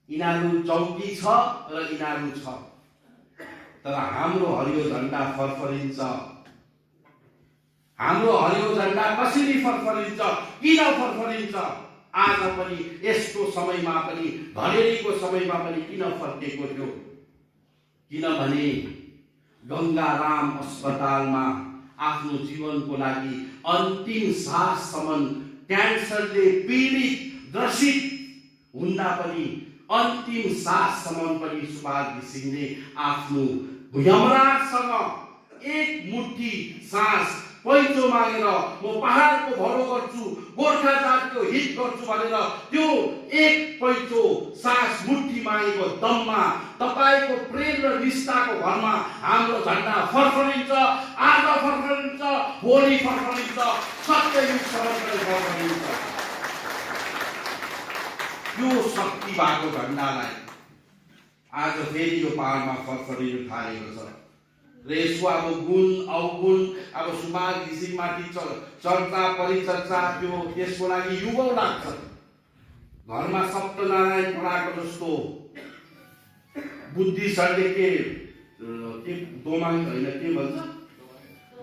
यिनीहरू चौकी छ र यिनीहरू छ। तर हाम्रो हरियो झण्डा फरफरिन्छ। हाम्रो हरियो झण्डा कसरी फरफरिन्छ, किन फरफरिन्छ? आज पनि यस्तो समयमा पनि, घरेरीको समयमा पनि किन फर्केको थियो? किनभने गंगाराम अस्पतालमा आफ्नो जीवनको लागि अन्तिम साससम्म क्यान्सरले पीडित ग्रसित हुँदा पनि अन्तिम साससम्म पनि सुभाष घिसिङले आफ्नो यमराजसँग एक मुट्ठी सास पैसो मागेर म पहाडको भलो गर्छु, गोर्खा जातिको हित गर्छु भनेर त्यो एक पैसो सास मुट्ठी मागेको दममा तपाईको प्रेम र निष्ठाको भरमा हाम्रो झण्डा फरफरिन्छ। आज फरफरिन्छ, भोलि फरफरिन्छ, सत्ययुगसम्म फरफरिन्छ। यो शक्ति भएको झण्डालाई आज फेरि यो पहाडमा फरफरिन थालेको छ। र यसको अब गुण अवगुण अब सुभाष घिसिङमाथि चर्चा परिचर्चा त्यो त्यसको लागि युगौं लाग्छ। घरमा सत्यनारायण पढाएको जस्तो बुद्धिस्टले के दोमाङ होइन के भन्छ,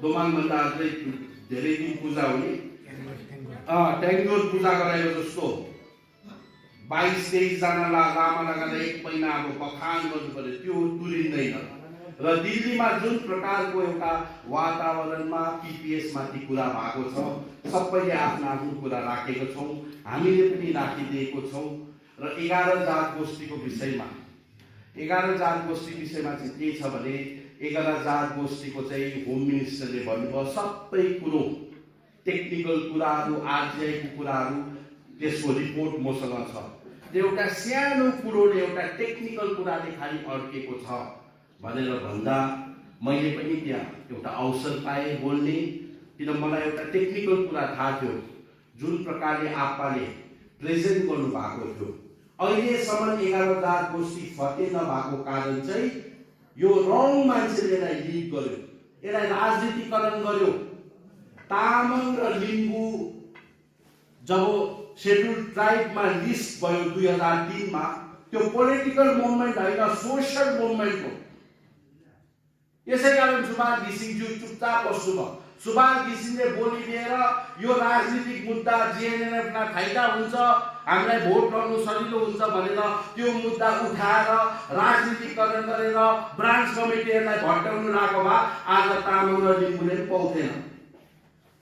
दोमाङ भन्दा अझै धेरै दिन पूजा हुने ट्याङ्गोर पूजा गराएको जस्तो 22-23 जना लामा लगाएर एक महिना अब बखान गर्नु पर्यो, त्यो तुरिँदैन। र दिल्लीमा जुन प्रकारको एउटा वातावरणमा PPS माथि कुरा भएको छ, सबैले आफ्नो आफ्नो कुरा राखेको छौँ, हामीले पनि राखिदिएको छौँ। र 11 जात गोष्ठीको विषयमा 11 जात गोष्ठी विषयमा चाहिँ के छ भने 11 जात गोष्ठीको चाहिँ होम मिनिस्टरले भन्नुभयो सबै कुरो टेक्निकल कुराहरू, RGI को कुराहरू, त्यसको रिपोर्ट मसँग छ। त्यो एउटा सानो कुरोले एउटा टेक्निकल कुराले खालि अड्केको छ भनेर भन्दा मैले पनि त्यहाँ एउटा अवसर पाएँ बोल्ने, किन मलाई एउटा टेक्निकल कुरा थाहा थियो जुन प्रकारले आप्पाले प्रेजेन्ट गर्नु भएको थियो। अहिलेसम्म 11 जात गोष्ठी फते नभएको कारण चाहिँ यो रङ मान्छेले यसलाई लिड गर्यो, यसलाई राजनीतिकरण गर्यो। तामाङ र लिम्बू जब शेड्युल ट्राइबमा लिस्ट भयो 2003 मा, त्यो पोलिटिकल मुभमेन्ट होइन, सोशल मुभमेन्ट हो। यसै कारण सुभाष घिसिङज्यू चुपचाप बस्नुभयो। सुभाष घिसिङले बोलिदिएर यो राजनीतिक मुद्दा जिएनएलएफलाई फाइदा हुन्छ, हामीलाई भोट गर्नु सजिलो हुन्छ भनेर त्यो मुद्दा उठाएर राजनीतिकरण गरेर ब्रान्च कमिटीहरूलाई भट्टाउनु लागेको भए आज तामाङ र लिम्बूले पाउँथेन।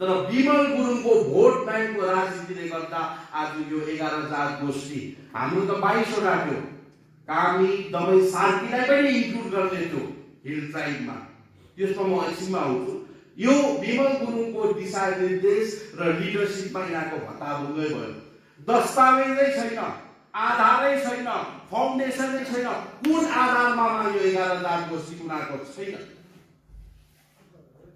तर विमल गुरुङको भोट ब्याङ्कको राजनीतिले गर्दा आज यो 11 जात गोष्ठी, हाम्रो त 22 वटा थियो, कामी दमै सार्कीलाई पनि इन्क्लुड गर्ने थियो हिल ट्राइबमा। त्यसमा म एकछिनमा आउँछु। यो विमल गुरुङको दिशानिर्देश र लिडरसिपमा यिनीहरूको भत्ताभुङ्गै भयो। दस्तावेजै छैन, आधारै छैन, फाउन्डेसनै छैन। कुन आधारमा यो 11 जात गोष्ठी उनीहरूको छैन।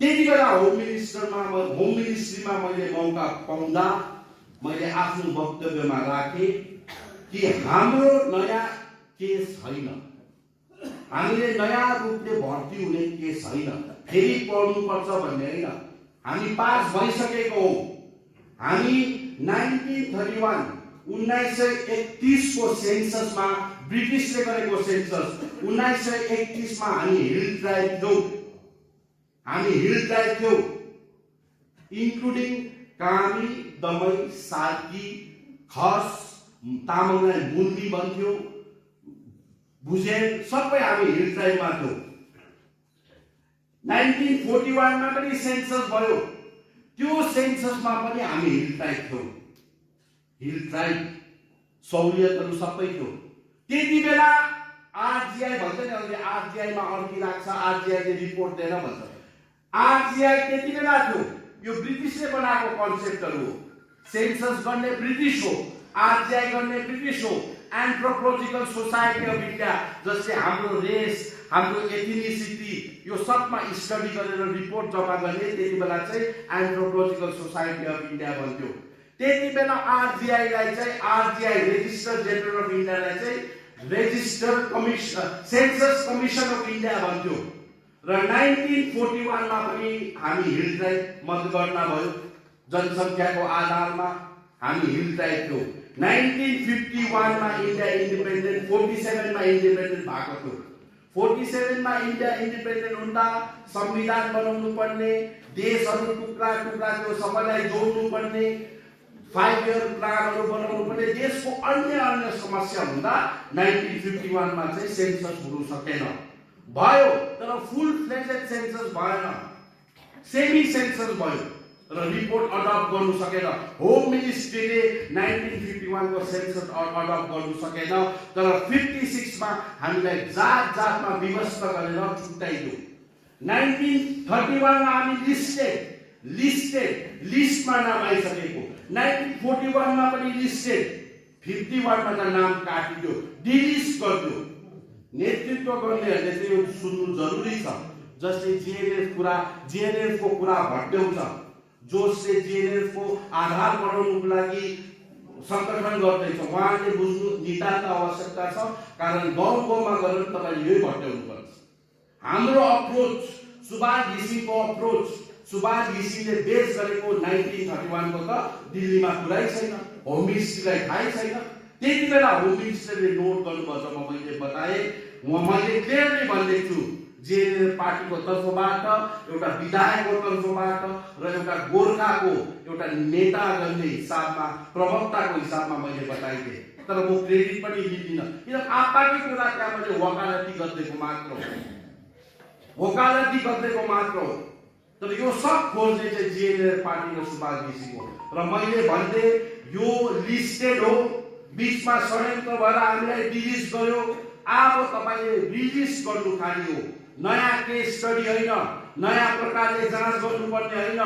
त्यति बेला होम मिनिस्ट्रीमा मैले मौका पाउँदा मैले आफ्नो वक्तव्यमा राखेँ कि हाम्रो नयाँ केस छैन, हामीले नयाँ रूपले भर्ती हुने केस छैन, फेरि पढ्नुपर्छ भन्ने होइन। हामी पास भइसकेको हौ। हामी 1931 को सेन्ससमा, ब्रिटिसले गरेको सेन्सस 1931 मा हामी हिल ट्राइब थियौँ, इन्क्लुडिङ कामी, दमै, सार्की, खस, तामाङलाई मुन्दी भन्थ्यो, भुजेल, सबै हामी हिल ट्राइबमा थियौँ। 1941 मा पनि सेन्सस भयो, त्यो सेन्ससमा पनि हामी हिल ट्राइब थियौँ। हिल ट्राइब सहुलियतहरू सबै थियो। त्यति बेला RGI भन्छ नि, अहिले RGI मा अड्किरहेको छ, RGI ले रिपोर्ट दिएर भन्छ। RGI त्यति बेला थियो, यो ब्रिटिसले बनाएको कन्सेप्टहरू हो। सेन्सस गर्ने ब्रिटिस हो, RGI गर्ने ब्रिटिस हो। एन्थ्रोपोलोजिकल सोसाइटी अफ इन्डिया, जसले हाम्रो रेस, हाम्रो एथनिसिटी यो सबमा स्टडी गरेर रिपोर्ट जम्मा गर्ने, त्यति बेला चाहिँ एन्थ्रोपोलोजिकल सोसाइटी अफ इन्डिया भन्थ्यो। त्यति बेला RGI लाई चाहिँ RGI रेजिस्टर जेनरल अफ इन्डियालाई चाहिँ register commission, census commission of India भन्थ्यो। र 1941 मा पनि हामी हिल ट्राइब मतगणना भयो, जनसङ्ख्याको आधारमा हामी हिल ट्राइब थियौँ। 1951 मा इन्डिया इन्डिपेन्डेन्ट, 47 मा इन्डिपेन्डेन्ट भएको थियो। 47 मा इन्डिया इन्डिपेन्डेन्ट हुँदा संविधान बनाउनु पर्ने, देशहरू टुक्रा टुक्रा त्यो सबैलाई जोड्नु पर्ने, 5 इयर प्लानहरू बनाउनु पर्ने, देशको अन्य समस्या हुँदा 1951 मा चाहिँ सेन्सस हुनु सकेन। भयो तर फुल फ्लेजेड सेन्सस भएन, सेमी सेन्सस भयो र रिपोर्ट अडप्ट गर्नु सकेन। होम मिनिस्ट्रीले 1951 को सेन्सस अडप्ट गर्नु सकेन, तर 56 मा हामीलाई जात जातमा विभक्त गरेर छुट्याइदियो। 1931 मा हामी लिस्टमा नाम आइसकेको, 1941 मा पनि लिस्टेड, 51 मा त नाम काटिदियो, डिलिस्ट गरिदियो। नेतृत्व गर्नेहरूले चाहिँ यो सुन्नु जरुरी छ, जसले जिएनएलएफ को कुरा भट्ट्याउँछ, जसले जिएनएलएफ को आधार बढाउनुको लागि संगठन गर्दैछ, उहाँले बुझ्नु नितान्त आवश्यकता छ। कारण गाउँमा गएर तपाईले यही भट्ट्याउनु पर्छ। हाम्रो अप्रोच, सुभाष घिसिङको अप्रोच, सुभाष घिसिङले बेस गरेको 1931 को त दिल्लीमा कुरै छैन, होम मिनिस्ट्रीलाई थाहै छैन। त्यति बेला होम मिनिस्टरले नोट गर्नुपर्छ। मैले बताएँ, मैले क्लियरली भनेको छु, जिएनएलएफ पार्टीको तर्फबाट, एउटा विधायकको तर्फबाट र एउटा गोर्खाको एउटा नेता गर्ने हिसाबमा, प्रवक्ताको हिसाबमा मैले बताइदिएँ। तर म क्रेडिट पनि लिदिनँ, किन आत्ताकै कुरा त्यहाँ मैले वकालती गरिदिएको मात्र हो, वकालती गरिदिएको मात्र हो। तर यो सब खोज्ने चाहिँ जिएनएलएफ पार्टी र सुभाष घिसिङ हो। र मैले भन्थे यो लिस्टेड हो, बीचमा षड्यन्त्र भएर हामीलाई डिलिज गर्यो, अब तपाईले रिलिज गर्नु थाल्यो। नयाँ केस स्टडी होइन, नयाँ प्रकारले जाँच गर्नुपर्ने होइन।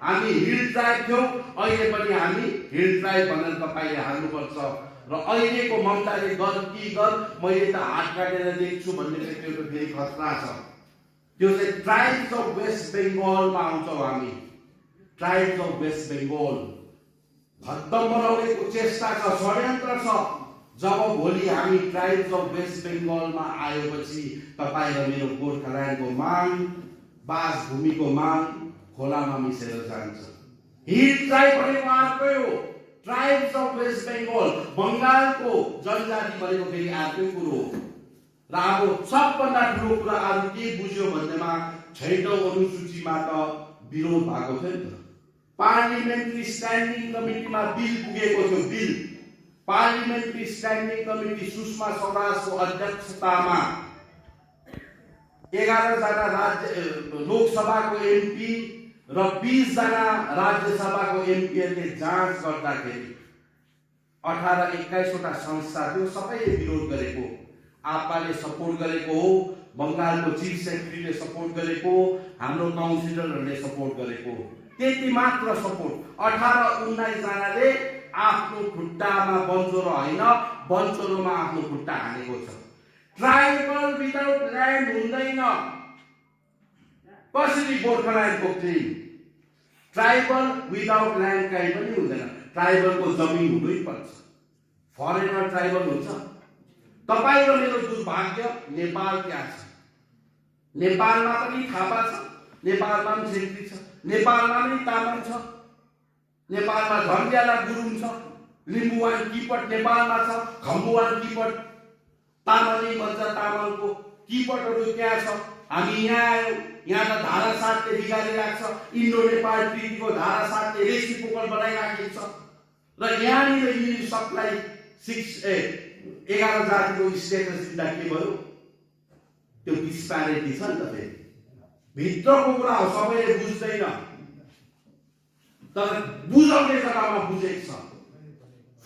हामी हिल ट्राइब थियौँ, अहिले पनि हामी हिल ट्राइब भनेर तपाईले हाल्नुपर्छ। र अहिलेको ममताले गर कि गर मैले त हात काटेर देख्छु भन्ने चाहिँ त्यो फेरि खतरा छ। त्यो चाहिँ ट्राइब्स अफ वेस्ट बेङ्गलमा आउँछौँ हामी, ट्राइब्स अफ वेस्ट बेङ्गल खत्तम बनाउनेको चेष्टा छ, षड्यन्त्र छ। जब भोलि हामी ट्राइब्स अफ वेस्ट बेङ्गलमा आएपछि तपाईँ र मेरो गोर्खाल्यान्डको माग, बासभूमिको माग खोलामा मिसेर जान्छ। हिल ट्राइब भनेको अर्कै हो, ट्राइब्स अफ वेस्ट बेङ्गल बङ्गालको जनजाति भनेको फेरि अर्कै कुरो हो। र अब सबभन्दा ठुलो कुरा अरू के बुझ्यो भन्नेमा 6औं अनुसूचीमा त विरोध भएको थियो नि त। पार्लिमेन्ट्री स्ट्यान्डिङ कमिटीमा बिल पुगेको थियो, bill parliamentary standing committee Sushma स्वराजको अध्यक्षतामा 11 जना राज्य लोकसभाको एमपी र 20 जना राज्यसभाको एमपीहरूले जाँच गर्दाखेरि 18-21 वटा संस्था थियो, सबैले विरोध गरेको। आपाले सपोर्ट गरेको हो, बंगालको चीफ सेक्रेटरीले सपोर्ट गरेको, हाम्रो काउन्सिलरहरूले सपोर्ट गरेको, त्यति मात्र सपोर्ट। 18-19 जनाले आफ्नो खुट्टामा बन्चोरो होइन, बन्चोरोमा आफ्नो खुट्टा हानेको छ। ट्राइबल विदाउट ल्यान्ड हुँदैन। कसरी गोर्खाल्यान्डको क्लेम? ट्राइबल विदाउट ल्यान्ड कहीँ पनि हुँदैन। ट्राइबलको जमिन हुनै पर्छ। फरेनर ट्राइबल हुन्छ। तपाईँ र मेरो दुर्भाग्य नेपाल त्यहाँ छ। नेपालमा पनि थापा छ, नेपालमा पनि छेत्री छ, नेपालमा पनि तामाङ छ, नेपालमा झन्ड्याला गुरुङ छ, लिम्बुवान किपट नेपालमा छ, खम्बुवान किपट तामाङले भन्छ, तामाङको किपटहरू त्यहाँ छ। हामी यहाँ आयौँ, यहाँ त धारा 7 ले बिगारिरहेको छ। इन्डो नेपाल ट्रिटीको धारा 7 ले रेसिप्रोकल बनाइराखेको छ। र यहाँनिर यी सबलाई 11 जातिको स्टेटस दिँदा के भयो? त्यो डिस्प्यारिटी छ नि त। फेरि भित्रको कुरा हो, सबैले बुझ्दैन, तर बुझाउने जग्गामा बुझेको छ।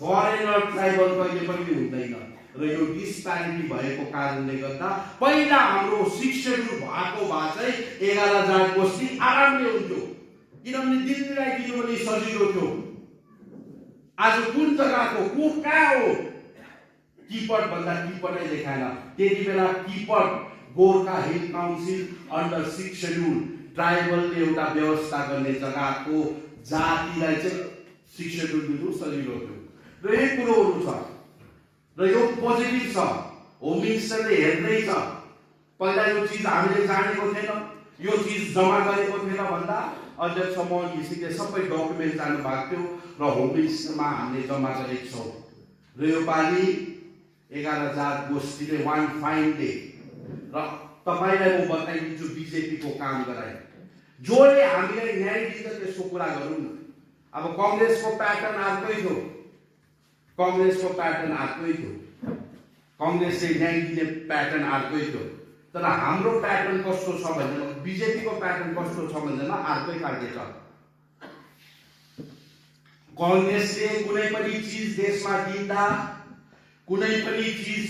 फरेनर ट्राइबल कहिले पनि हुँदैन। र यो डिस्प्यारिटी भएको कारणले गर्दा पहिला हाम्रो 6 शेड्युल भएको भए चाहिँ 11 जात गोष्ठी आरामले हुन्थ्यो, किनभने दिल्लीलाई दिनु पनि सजिलो थियो। आज कुन जग्गाको को कहाँ हो? किपट भन्दा किपटै देखाएन। त्यति बेला किपट Gorkha hill council under 6 schedule ट्राइबलले एउटा व्यवस्था गर्ने जग्गाको जातिलाई चाहिँ 6 शेड्युल दिनु सजिलो थियो। र यही कुरोहरू छ र यो पोजिटिभ छ। होम मिनिस्टरले हेर्दैछ। पहिला यो चिज हामीले जानेको थिएन, यो चिज जम्मा गरेको थिएन भन्दा अध्यक्ष मोहन घिसिङले सबै डकुमेन्ट जानु भएको थियो र होम मिनिस्टरमा हामीले जम्मा गरेको छौँ। र यो पालि 11 जात गोष्ठीले वान फाइन डे। र तपाईलाई म बताइदिन्छु बीजेपीको काम गराए जोले हामीलाई न्याय दिन्छ त्यसको कुरा गरौँ न। अब कांग्रेसको प्याटर्न अर्कै थियो, कांग्रेसको प्याटर्न अर्कै थियो, कांग्रेसले न्याय दिने प्याटर्न अर्कै थियो। तर हाम्रो प्याटर्न कस्तो छ भन्दा बीजेपीको प्याटर्न कस्तो छ भन्दा अर्कै खालको छ। कांग्रेसले कुनै पनि चीज देशमा दिँदा, कुनै पनि चीज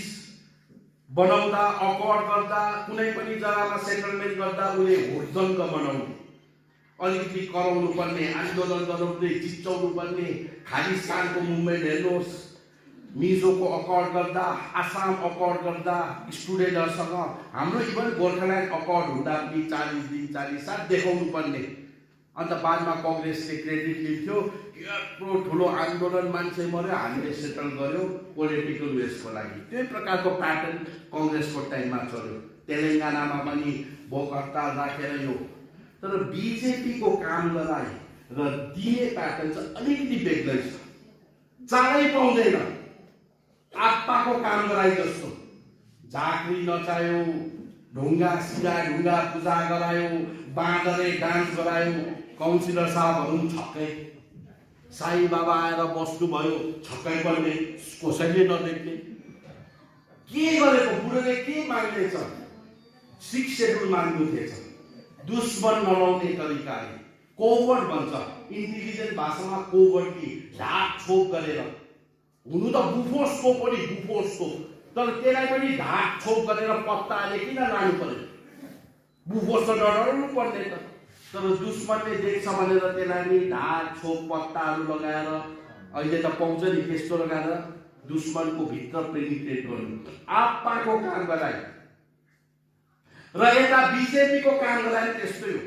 बनाउँदा, अकवर्ड गर्दा, कुनै पनि जग्गामा सेटलमेन्ट गर्दा उले होडजङ्ग बनाउने, अलिकति कराउनु पर्ने, आन्दोलन गराउँदै चिच्चाउनु पर्ने। खालिस्तानको मुभमेन्ट हेर्नुहोस्, मिजोको अकवर्ड गर्दा, आसाम अकवर्ड गर्दा स्टुडेन्टहरुसँग, हाम्रो इभन गोर्खाल्यान्ड अकवर्ड हुँदा पनि 40 दिन 40 साल देखाउनु पर्ने। अन्त बादमा कांग्रेसले क्रेडिट लिन्थ्यो, यत्रो ठुलो आन्दोलन मान्छे मर्यो, हामीले सेटल गर्यो पोलिटिकल वेसको लागि। त्यही प्रकारको प्याटर्न कांग्रेसको टाइममा चल्यो। तेलंगानामा पनि भोक हडताल राखेर यो। तर बीजेपीको काम गराए र दिने प्याटर्न चाहिँ अलिकति बेग्लै छ। चालै पाउँदैन। आत्माको काम गराए जस्तो झाँक्री नचायो, ढुङ्गा सिधा ढुङ्गा पूजा गरायो, बाँदरे डान्स गरायो, काउन्सिलर साहबहरू छक्कै। साई बाबा आएर बस्नुभयो, छक्कै पर्ने, कसैले नदेख्ने। के गरेको बुढोले के माग्नेछ? 6 शेड्युल माग्नु थिएछ। दुश्मन नलाउने तरिकाले कोवर्ट भन्छ, इन्टेलिजेन्ट भाषामा कोवर्ट कि ढाक छोप गरेर। हुनु त बुफोर्सको पनि बुफोर्सको, तर त्यसलाई पनि ढाक छोप गरेर पत्ताले किन लानु पर्यो? बुफोर्स त डराउनु पर्ने त, तर दुश्मनले देख्छ भनेर त्यसलाई नि ढाक छोप पत्ताहरू लगाएर, अहिले त पाउँछ नि त्यस्तो लगाएर दुश्मनको भित्र पेनिट्रेट गर्नु। आप्पाको काम गराए र यता बिजेपीको काम गराए त्यस्तै हो।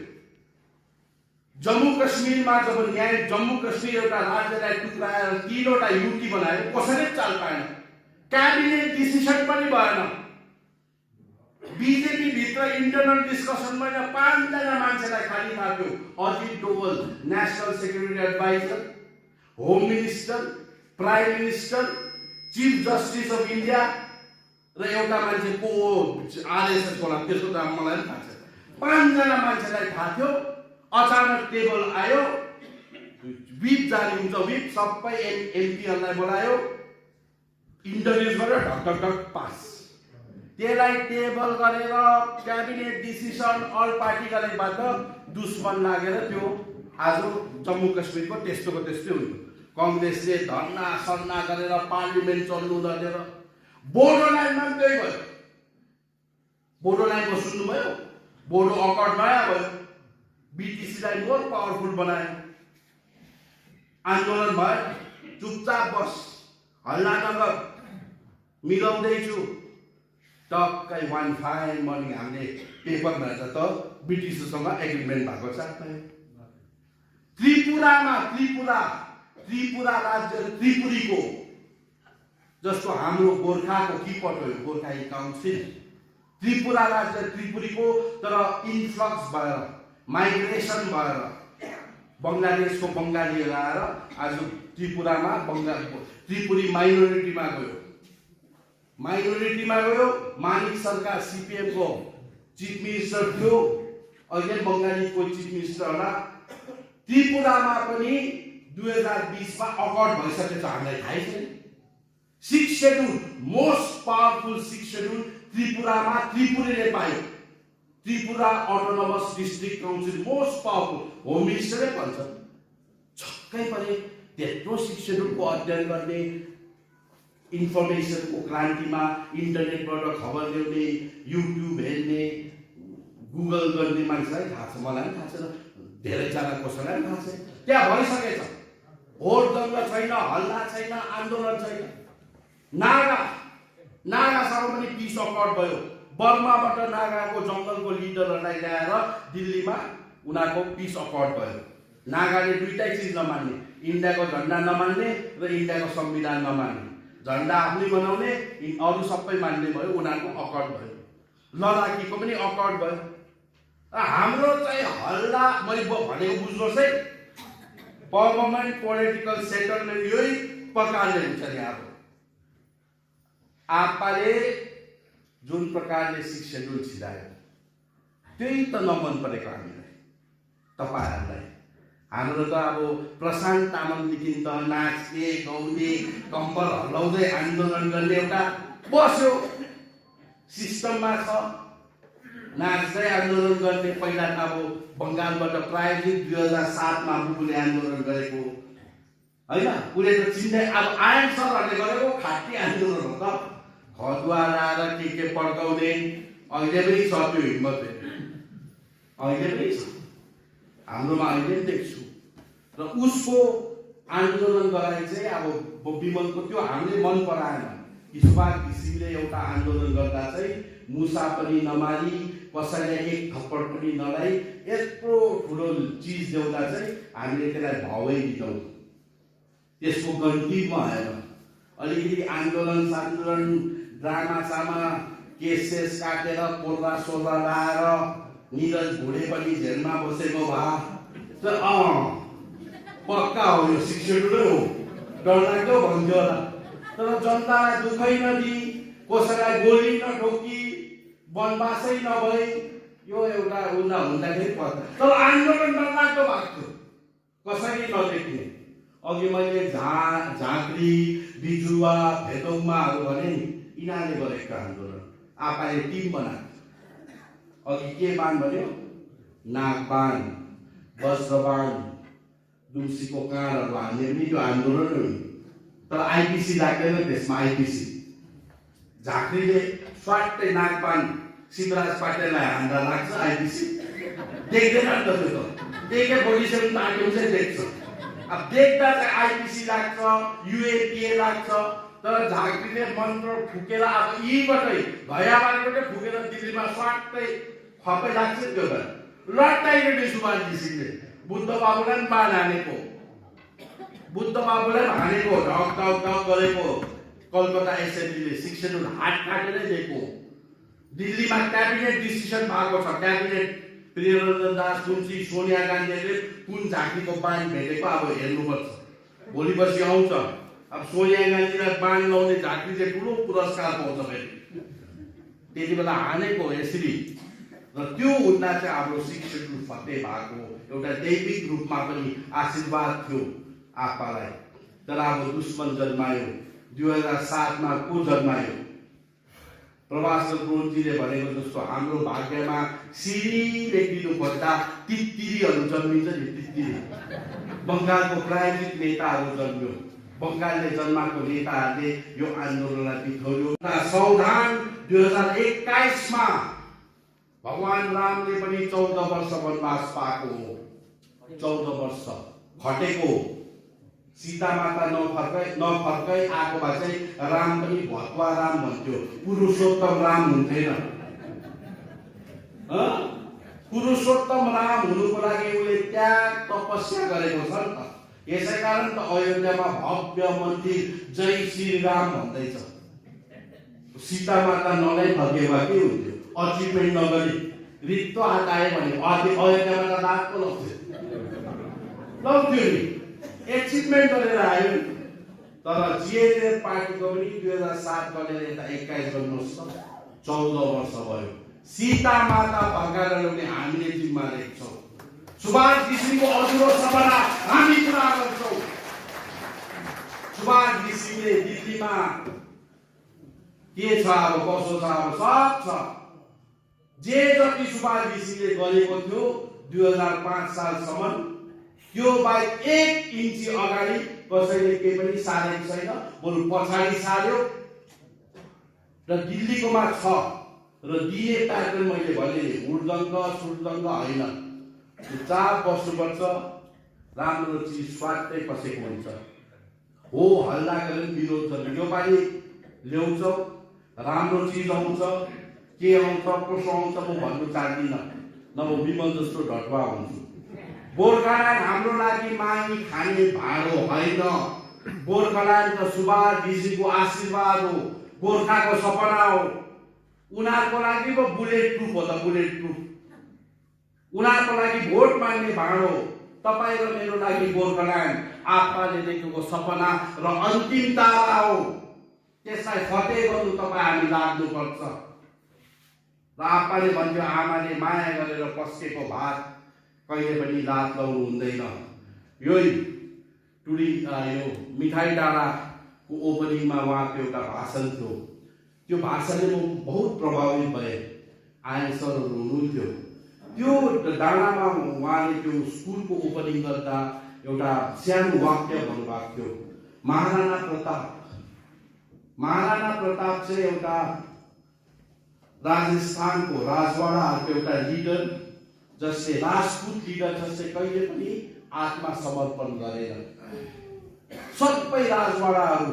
जम्मू कश्मीरमा जब न्याय, जम्मू कश्मीर एउटा राज्यलाई टुक्राएर 3वटा युटी बनायो, कसैले चाल पाएन, क्याबिनेट डिसिसन पनि भएन। बिजेपी भित्र इन्टरनल डिस्कसनमा 5 जना मान्छेलाई खाली थाल्यो। Ajit Doval national security adviser, home minister, prime minister, chief justice of India र एउटा मान्छे को आरएसएस होला, त्यसको त मलाई पनि थाहा छ। 5 जना मान्छेलाई थाहा थियो। अचानक टेबल आयो, व्हिप जारी हुन्छ, व्हिप सबै एमपीहरूलाई बोलायो, इन्टरभ्यु गरेर ढक ढक ढक पास। त्यसलाई टेबल गरेर क्याबिनेट डिसिसन अल पार्टी गरेबाट दुश्मन लागेर त्यो आज जम्मू कश्मीरको त्यस्तोको त्यस्तै हुन्छ। कांग्रेसले धर्ना सर्ना गरेर पार्लिमेन्ट चल्नु नदिएर बोडो लाइनमा पनि त्यही भयो। बोडो लाइनमा सुन्नुभयो, बोडो अकर्ड नयाँ भयो, बीटीसीलाई मोर पावरफुल बनायो। आन्दोलन भयो, चुपचाप बस, हल्ला नगर, मिलाउँदैछु। टक्कै 1 फाइन मर्निङ हामीले पेपरमा हेर्दा त ब्रिटिससँग एग्रिमेन्ट भएको छ। त्रिपुरामा त्रिपुरा राज्य त्रिपुरीको जस्तो हाम्रो गोर्खाको किपट हो, गोर्खा काउन्सिल, त्रिपुरा राज्य त्रिपुरीको, तर इन्फ्लक्स भएर माइग्रेसन भएर बङ्गलादेशको बङ्गालीहरू आएर आज त्रिपुरामा त्रिपुरी माइनोरिटीमा गयो। मानिक सरकार सीपीएमको चिफ मिनिस्टर थियो, अहिले बङ्गालीको चिफ मिनिस्टर होला। त्रिपुरामा पनि 2020 मा अकर्ड भइसकेछ, हामीलाई थाहै छैन। 6 शेड्युल, मोस्ट पावरफुल 6 शेड्युल त्रिपुरामा त्रिपुरीले पायो। Tripura autonomous district council most powerful, home मिनिस्टरले भन्छ। छक्कै परे, त्यत्रो 6 शेड्युलको अध्ययन गर्ने, इन्फर्मेसनको क्रान्तिमा इन्टरनेटबाट खबर ल्याउने, युट्युब हेर्ने, गुगल गर्ने मान्छेलाई थाहा छ, मलाई पनि थाहा छैन, धेरैजना कसैलाई पनि थाहा छैन। त्यहाँ भइसकेछ, भोट दङ्ग छैन, हल्ला छैन, आन्दोलन छैन। नागासँग पनि पिस अकर्ड भयो। बर्माबाट नागाको जङ्गलको लिडरहरूलाई ल्याएर दिल्लीमा उनीहरूको पिस अकर्ड भयो। नागाले दुईटै चिज नमान्ने, इन्डियाको झन्डा नमान्ने र इन्डियाको संविधान नमान्ने। झन्डा आफ्नै बनाउने, अरू सबै मान्ने भयो, उनीहरूको अकर्ड भयो। लडाकीको पनि अकर्ड भयो। हाम्रो चाहिँ हल्ला, मैले भनेको बुझ्नुहोस् है, पर्मानेन्ट पोलिटिकल सेटलमेन्ट यही प्रकारले हुन्छ नि। अब आप्पाले जुन प्रकारले 6 शेड्युल छिरायो, त्यही त नमन परेको हामीलाई, तपाईहरुलाई। हाम्रो त अब प्रशान्त तामाङदेखि त नाच्ने, गाउने, कम्बल हल्लाउँदै आन्दोलन गर्ने एउटा बस्यो सिस्टममा छ। नाच्दै आन्दोलन गर्ने, पहिला त अब बङ्गालबाट प्रायोजित 2007 मा बुबुले आन्दोलन गरेको हैन, उसले त चिन्दै। अब आयन सरहरूले गरेको खाटी आन्दोलन हो त, खदुवा लाएर के पड्काउने। अहिले पनि छ त्यो हिम्मत, अहिले पनि छ, हाम्रोमा अहिले पनि देख्छु। र उसको आन्दोलन गराइ चाहिँ अब विमलको त्यो हामीले मन पराएन। ईश्वर घिसिङले एउटा आन्दोलन गर्दा चाहिँ मुसा पनि नमारी, कसैलाई एक थप्पड पनि नलाई, यत्रो ठुलो चिज देउँदा चाहिँ हामीले त्यसलाई भावै दिँदैनौँ। त्यसको गन्ती भएन। अलिकति आन्दोलन ड्रामा केसेस काटेर पोर्दा सोर्दा लाएर निरज घोडे पनि जेलमा बसेको भए त पक्का हो, यो 6 शेड्युलै हो, डरलाग्दो भन्थ्यो होला। तर जनतालाई दुखै नदिई, कसैलाई गोली नठोकी, वनवासै नभई, यो एउटा हुँदाखेरि पर्छ। तर आन्दोलन डरलाग्दो भएको थियो, कसैले नदेख्ने। अघि मैले झाँक्री बिजुवा भेटौमाहरू भने नि यिनीहरूले गरेको आन्दोलन आपाले टिम बनाएको। अघि के बाण भन्यो? नागबाण, वज्रबाण, दुम्सीको काँडहरू हान्ने पनि त्यो आन्दोलन हो। तर आइपिसी लाग्दैन त्यसमा। आइपिसी झाँक्रीले स्वाटै नागबाण शिवराज पाटिललाई हान्दा लाग्छ। आइपिसी देख्दैन नि त, त्यो त देखे भोलिसम्म ताके हुन्छ देख्छ। अब देख्दा चाहिँ आइपिसी लाग्छ, युएपिए लाग्छ। तर झाँक्रीले मन्त्र फुकेर अब यहीँबाटै भैयाबारीबाटै फुकेर दिल्लीमा स्वाटै खपै लाग्छ। त्यो त लट्टाइले सुभाष घिसिङले बुद्ध बाबुलाई बाण हानेको, बुद्ध बाबुलाई हानेको, ढक ढक ढक गरेको। कलकत्ता एसेम्ब्लीले 6 शेड्युल हात काटेरै दिएको। दिल्लीमा क्याबिनेट डिसिसन भएको छ। क्याबिनेट प्रियरञ्जन दास मुन्सी, सोनिया गान्धीले कुन झाँक्रीको बाण भेटेको अब हेर्नुपर्छ। भोलि पर्सि आउँछ। अब सोनिया गान्धीलाई बाण लाउने झाँक्रीले ठुलो पुरस्कार पाउँछ फेरि। त्यति बेला हानेको यसरी। र त्यो हुँदा चाहिँ हाम्रो 6 शेड्युल फत्ते भएको एउटा दैविक रूपमा पनि आशीर्वाद थियो आपालाई। तर अब दुश्मन जन्मायो। 2007 मा को जन्मायो? प्रभाकर गुरुङजीले भनेको जस्तो हाम्रो भाग्यमा सिरिले दिनु पर्दा तित्तिरीहरू जन्मिन्छ नि। तित्तिरी बङ्गालको प्रायोजित नेताहरू जन्मियो। बङ्गालले जन्माएको नेताहरूले यो आन्दोलनलाई बिथोल्यो। संविधान 2021 मा भगवान रामले पनि 14 वर्ष वनवास पाएको हो। 14 वर्ष खटेको। सीता माता नफर्कै आएको भए चाहिँ राम पनि भतुवा राम भन्थ्यो, पुरुषोत्तम राम हुन्थेन। पुरुषोत्तम राम हुनुको लागि उसले त्याग तपस्या गरेको छ नि त। यसै कारण त अयोध्यामा भव्य मन्दिर जय श्री राम भन्दैछ। सीता माता नलाई फर्केवा के हुन्थ्यो? अचिभमेन्ट नगरी रित्तो हात आयो भने अयोध्यामा त रात पो लग्थ्यो नि। एचिभमेन्ट गरेर आयो। तर जिएनएफ पार्टीको पनि 2007 गरेर यता 21 गर्नुहोस् त 14 वर्ष भयो। सीता माता फर्काएर ल्याउने हामीले जिम्मा लिएको छौँ। सुभाष घिसिङको अधुरो सपना हामी पुरा गर्छौँ। सुभाष घिसिङले दिल्लीमा के छ अब कसो छ अब सब छ। जे जति सुभाष घिसिङले गरेको थियो 2005 सालसम्म त्यो बाहेक 1 इन्ची अगाडि कसैले केही पनि सारेको छैन। बरु पछाडि सार्यो। र दिल्लीकोमा छ। र दिए प्याटर्न मैले भने हुडदङ्ग सुडदङ्ग होइन। चुपचाप बस्नुपर्छ। राम्रो चिज स्वाटै पसेको हुन्छ। हो हल्ला गरेर विरोध गर्ने यो पालि ल्याउँछौ। राम्रो चिज आउँछ। के आउँछ कसो आउँछ म भन्नु चाहदिनँ। नभए विमल जस्तो ढटवा हुन्छु। गोर्खाल्यान्ड हाम्रो लागि मागी खाने भाँडो होइन। गोर्खाल्यान्ड त सुभाष घिसिङको आशीर्वाद हो। गोर्खाको सपना हो। उनीहरूको लागि पो बुलेट प्रुफ हो त। बुलेट प्रुफ उनीहरूको लागि भोट माग्ने भाँडो। तपाईँ र मेरो लागि गोर्खाल्यान्ड आफूले देखेको सपना र अन्तिम तारा हो। त्यसलाई फतेह गर्नु तपाईँ हामी लाग्नुपर्छ। र आफूले भन्थ्यो आमाले माया गरेर पस्केको भात कहिले पनि रात लाउनु हुँदैन। यही यो मिठाई डाँडाको ओपनिङमा उहाँको एउटा भाषण थियो। त्यो भाषणले म बहुत प्रभावित भएँ। आए सरहरू हुनुहुन्थ्यो। त्यो डाँडामा उहाँले त्यो स्कुलको ओपनिङ गर्दा एउटा सानो वाक्य भन्नुभएको थियो। महाराणा प्रताप चाहिँ एउटा राजस्थानको राजवाडाहरूको एउटा लिडर, जसले राजपूत लिडर जसले कहिले पनि आत्मसमर्पण गरेन। सबै राजवाडाहरू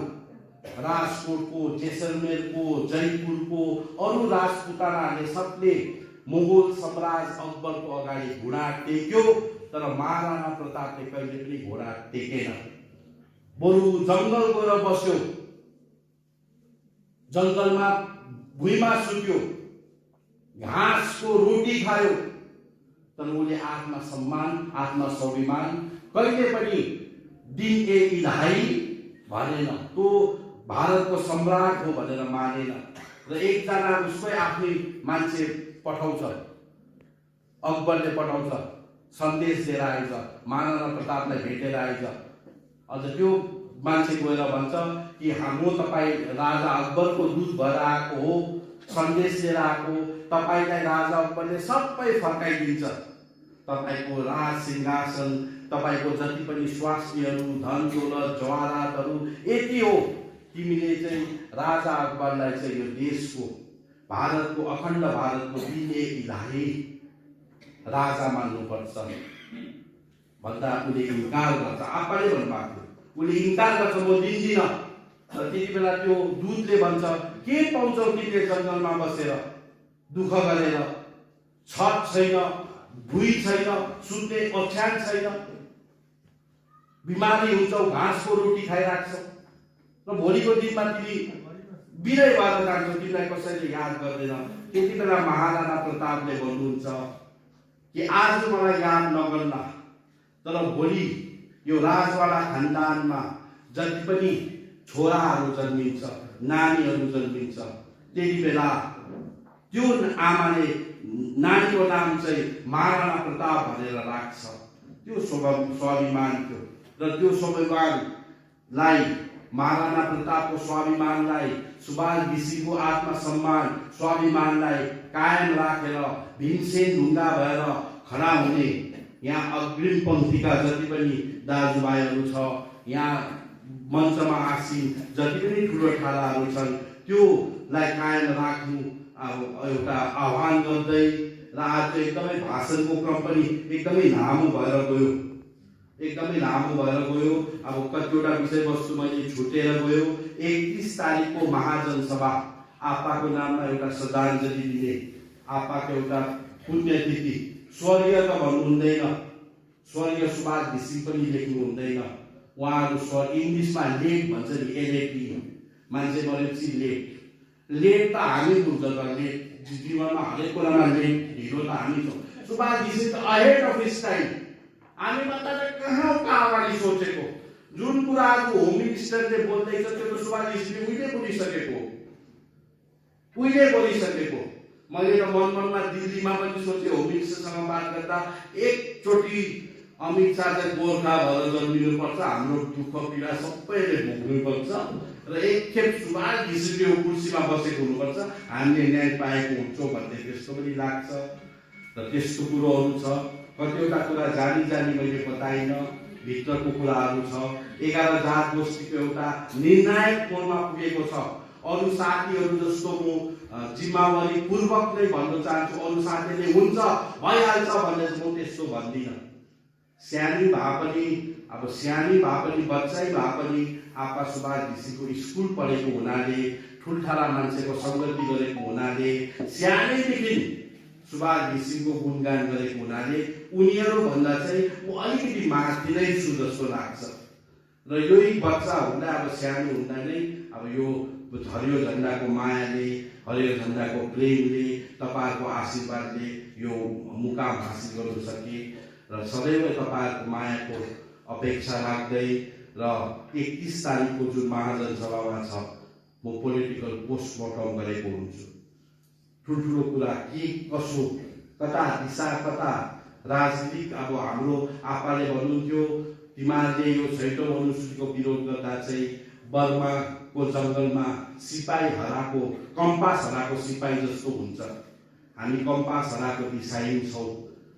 राजकोटको, जैसलमेरको, जयपुरको अरू राजपुतानाले सबले मुगल सम्राट अकबरको अगाडि घुँडा टेक्यो। तर महाराणा प्रतापले कहिले पनि घुँडा टेकेन। बरु जङ्गल गएर बस्यो। जङ्गलमा भुइँमा सुत्यो। घाँसको रोटी खायो। तर उसले आत्मसम्मान आत्मस्वाभिमान कहिले पनि दिन ए इलाही भनेन। त्यो भारतको सम्राट हो भनेर मानेन। र एकजना उसकै आफ्नै मान्छे पठाउँछ। अकबरले पठाउँछ। सन्देश लिएर आइज। महाराणा प्रतापलाई भेटेर आइज। अझ त्यो मान्छे गएर भन्छ कि म तपाईँ राजा अकबरको दूत भएर आएको हो, सन्देश लिएर आएको, तपाईँलाई राजा अकबरले सबै फर्काइदिन्छ। तपाईँको राज सिंहासन, तपाईँको जति पनि स्वास्नीहरू, धन दौलत, जवाहरातहरू यति हो। तिमीले चाहिँ राजा अकबरलाई चाहिँ यो देशको, भारतको, अखण्ड भारतको दिने इलाही राजा मान्नुपर्छ भन्दा उसले इन्कार गर्छ। आप्पाले भन्नुभएको थियो, उसले इन्कार गर्छ, म दिन्दिनँ। र त्यति बेला त्यो दूतले भन्छ, के पाउँछौ तिमीले जङ्गलमा बसेर दुःख गरेर? छत छैन, भुइँ छैन, सुत्ने ओछ्यान छैन, बिमारी हुन्छौ, घाँसको रोटी खाइराख्छौ, र भोलिको दिनमा तिमी बिरै भएर जान्छौ, तिमीलाई कसैले याद गर्दैन। त्यति बेला महाराणा प्रतापले भन्नुहुन्छ कि आज मलाई याद नगर्ला, तर भोलि यो राजवाडा खानदानमा जति पनि छोराहरू जन्मिन्छ, नानीहरू जन्मिन्छ, त्यति बेला त्यो आमाले नानीको नाम चाहिँ महाराणा प्रताप भनेर राख्छ। त्यो स्वाभिमान थियो, र त्यो स्वाभिमानलाई, महाराणा प्रतापको स्वाभिमानलाई, सुभाष घिसिङको आत्मसम्मान स्वाभिमानलाई कायम राखेर भीमसेन ढुङ्गा भएर खडा हुने यहाँ अग्रिम पङ्क्तिका जति पनि दाजुभाइहरू छ, यहाँ मञ्चमा आसीन जति पनि ठुलो ठाडाहरू छन्, त्योलाई कायम राख्नु एउटा आह्वान गर्दै, र आज एकदमै भाषणको क्रम पनि एकदमै लामो भएर गयो, एकदमै लामो भएर गयो। अब कतिवटा विषयवस्तु मैले छुटेर गयो। 31 तारिकको महाजनसभा, आप्पाको नाममा एउटा श्रद्धाञ्जली दिने, आप्पाको एउटा पुण्यतिथि। स्वर्गीय त भन्नु हुँदैन, स्वर्गीय सुभाष घिसिङ पनि लेख्नु हुँदैन। उहाँहरू इङ्ग्लिसमा लेट भन्छ नि, LAT, मान्छे मरेपछि लेट। लेट त हामी हुन्छ त, लेट जीवनमा हरेक कुरामा लेट, ढिलो त हामी छौँ। सुभाष घिसिङ त अहेड अफ हिज टाइम, हामीभन्दा चाहिँ कहाँ अगाडि सोचेको। जुन कुराहरू होम मिनिस्टरले बोल्दैछ त्यो त सुभाष घिसिङले उहिले बोलिसकेको। मैले त मनमा दिल्लीमा पनि सोचेँ, होम मिनिस्टरसँग बात गर्दा एकचोटि अमित शाह चाहिँ गोर्खा भएर जन्मिनुपर्छ, हाम्रो दुःख पीडा सबैले भोग्नुपर्छ, र एकखेप सुभाष घिसिङले कुर्सीमा बसेको हुनुपर्छ, हामीले न्याय पाएको हुन्छौँ भन्ने त्यस्तो पनि लाग्छ। र त्यस्तो कुरोहरू छ। कतिवटा कुरा जानी मैले बताइनँ, भित्रको कुराहरू छ। 11 जात गोष्ठीको एउटा निर्णायक कोणमा पुगेको छ। अरू साथीहरू जस्तो म जिम्मेवारी पूर्वक नै भन्न चाहन्छु, अरू साथीले हुन्छ भइहाल्छ भनेर म त्यस्तो भन्दिनँ। सानी भए पनि बच्चै भए पनि आप्पा सुभाष घिसिङको स्कुल पढेको हुनाले, ठुल्ठुला मान्छेको सङ्गति गरेको हुनाले, सानैदेखि सुभाष घिसिङको गुणगान गरेको हुनाले उनीहरू भन्दा चाहिँ म अलिकति माथि नै छु जस्तो लाग्छ। र यही बच्चा हुँदा, अब सानो हुँदा नै अब यो हरियो झन्डाको मायाले, हरियो झन्डाको प्रेमले, तपाईँहरूको आशीर्वादले यो मुकाम हासिल गर्न सके। र सदैव तपाईँहरूको मायाको अपेक्षा राख्दै, र 31 तारिकको जुन महाजनसभामा छ, म पोलिटिकल पोस्टमर्टम गरेको हुन्छु। ठुल्ठुलो कुरा के कसो, कता दिशा, कता राजनीतिक। अब हाम्रो आप्पाले भन्नुहुन्थ्यो, तिमीहरूले यो 6औं अनुसूचीको विरोध गर्दा चाहिँ बर्माको जङ्गलमा सिपाही हराएको, कम्पास हराएको सिपाही जस्तो हुन्छ। हामी कम्पास हराएको दिशाहीन छौँ,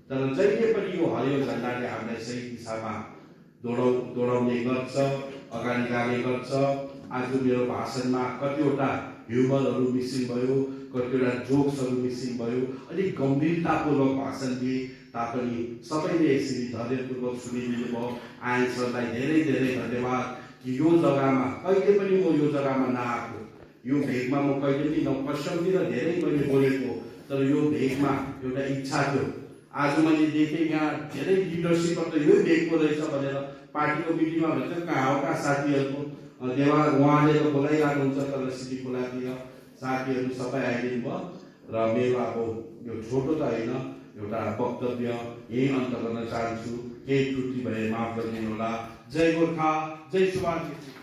तर जहिले पनि यो हरियो झन्डाले हामीलाई सही दिशामा दौडाउने गर्छ, अगाडि लाने गर्छ। आज मेरो भाषणमा कतिवटा ह्युमरहरू मिसिङ भयो, कतिवटा जोक्सहरू मिसिङ भयो, अलिक गम्भीरतापूर्वक भाषण दिए तापनि सबैले यसरी धैर्यपूर्वक सुनिदिनु भयो। आयन सरलाई धेरै धेरै धन्यवाद कि यो जग्गामा कहिले पनि म यो जग्गामा नआएको, यो भेगमा म कहिले पनि नपस्याउँदिन। धेरै मैले बोलेको, तर यो भेगमा एउटा इच्छा थियो। आज मैले देखेँ यहाँ धेरै लिडरसिपहरू त यो भेगको रहेछ भनेर पार्टीको मिटिङमा भन्छ, कहाँ हो कहाँ साथीहरूको देवा, उहाँले त बोलाइरहनुहुन्छ, तर सिटी खोलातिर साथीहरू सबै आइदिनु भयो। र मेरो अब यो छोटो त होइन, एउटा वक्तव्य यही अन्त गर्न चाहन्छु। केही त्रुटि भए माफ गरिदिनु होला। जय गोर्खा, जय सुभाष घिसिङ।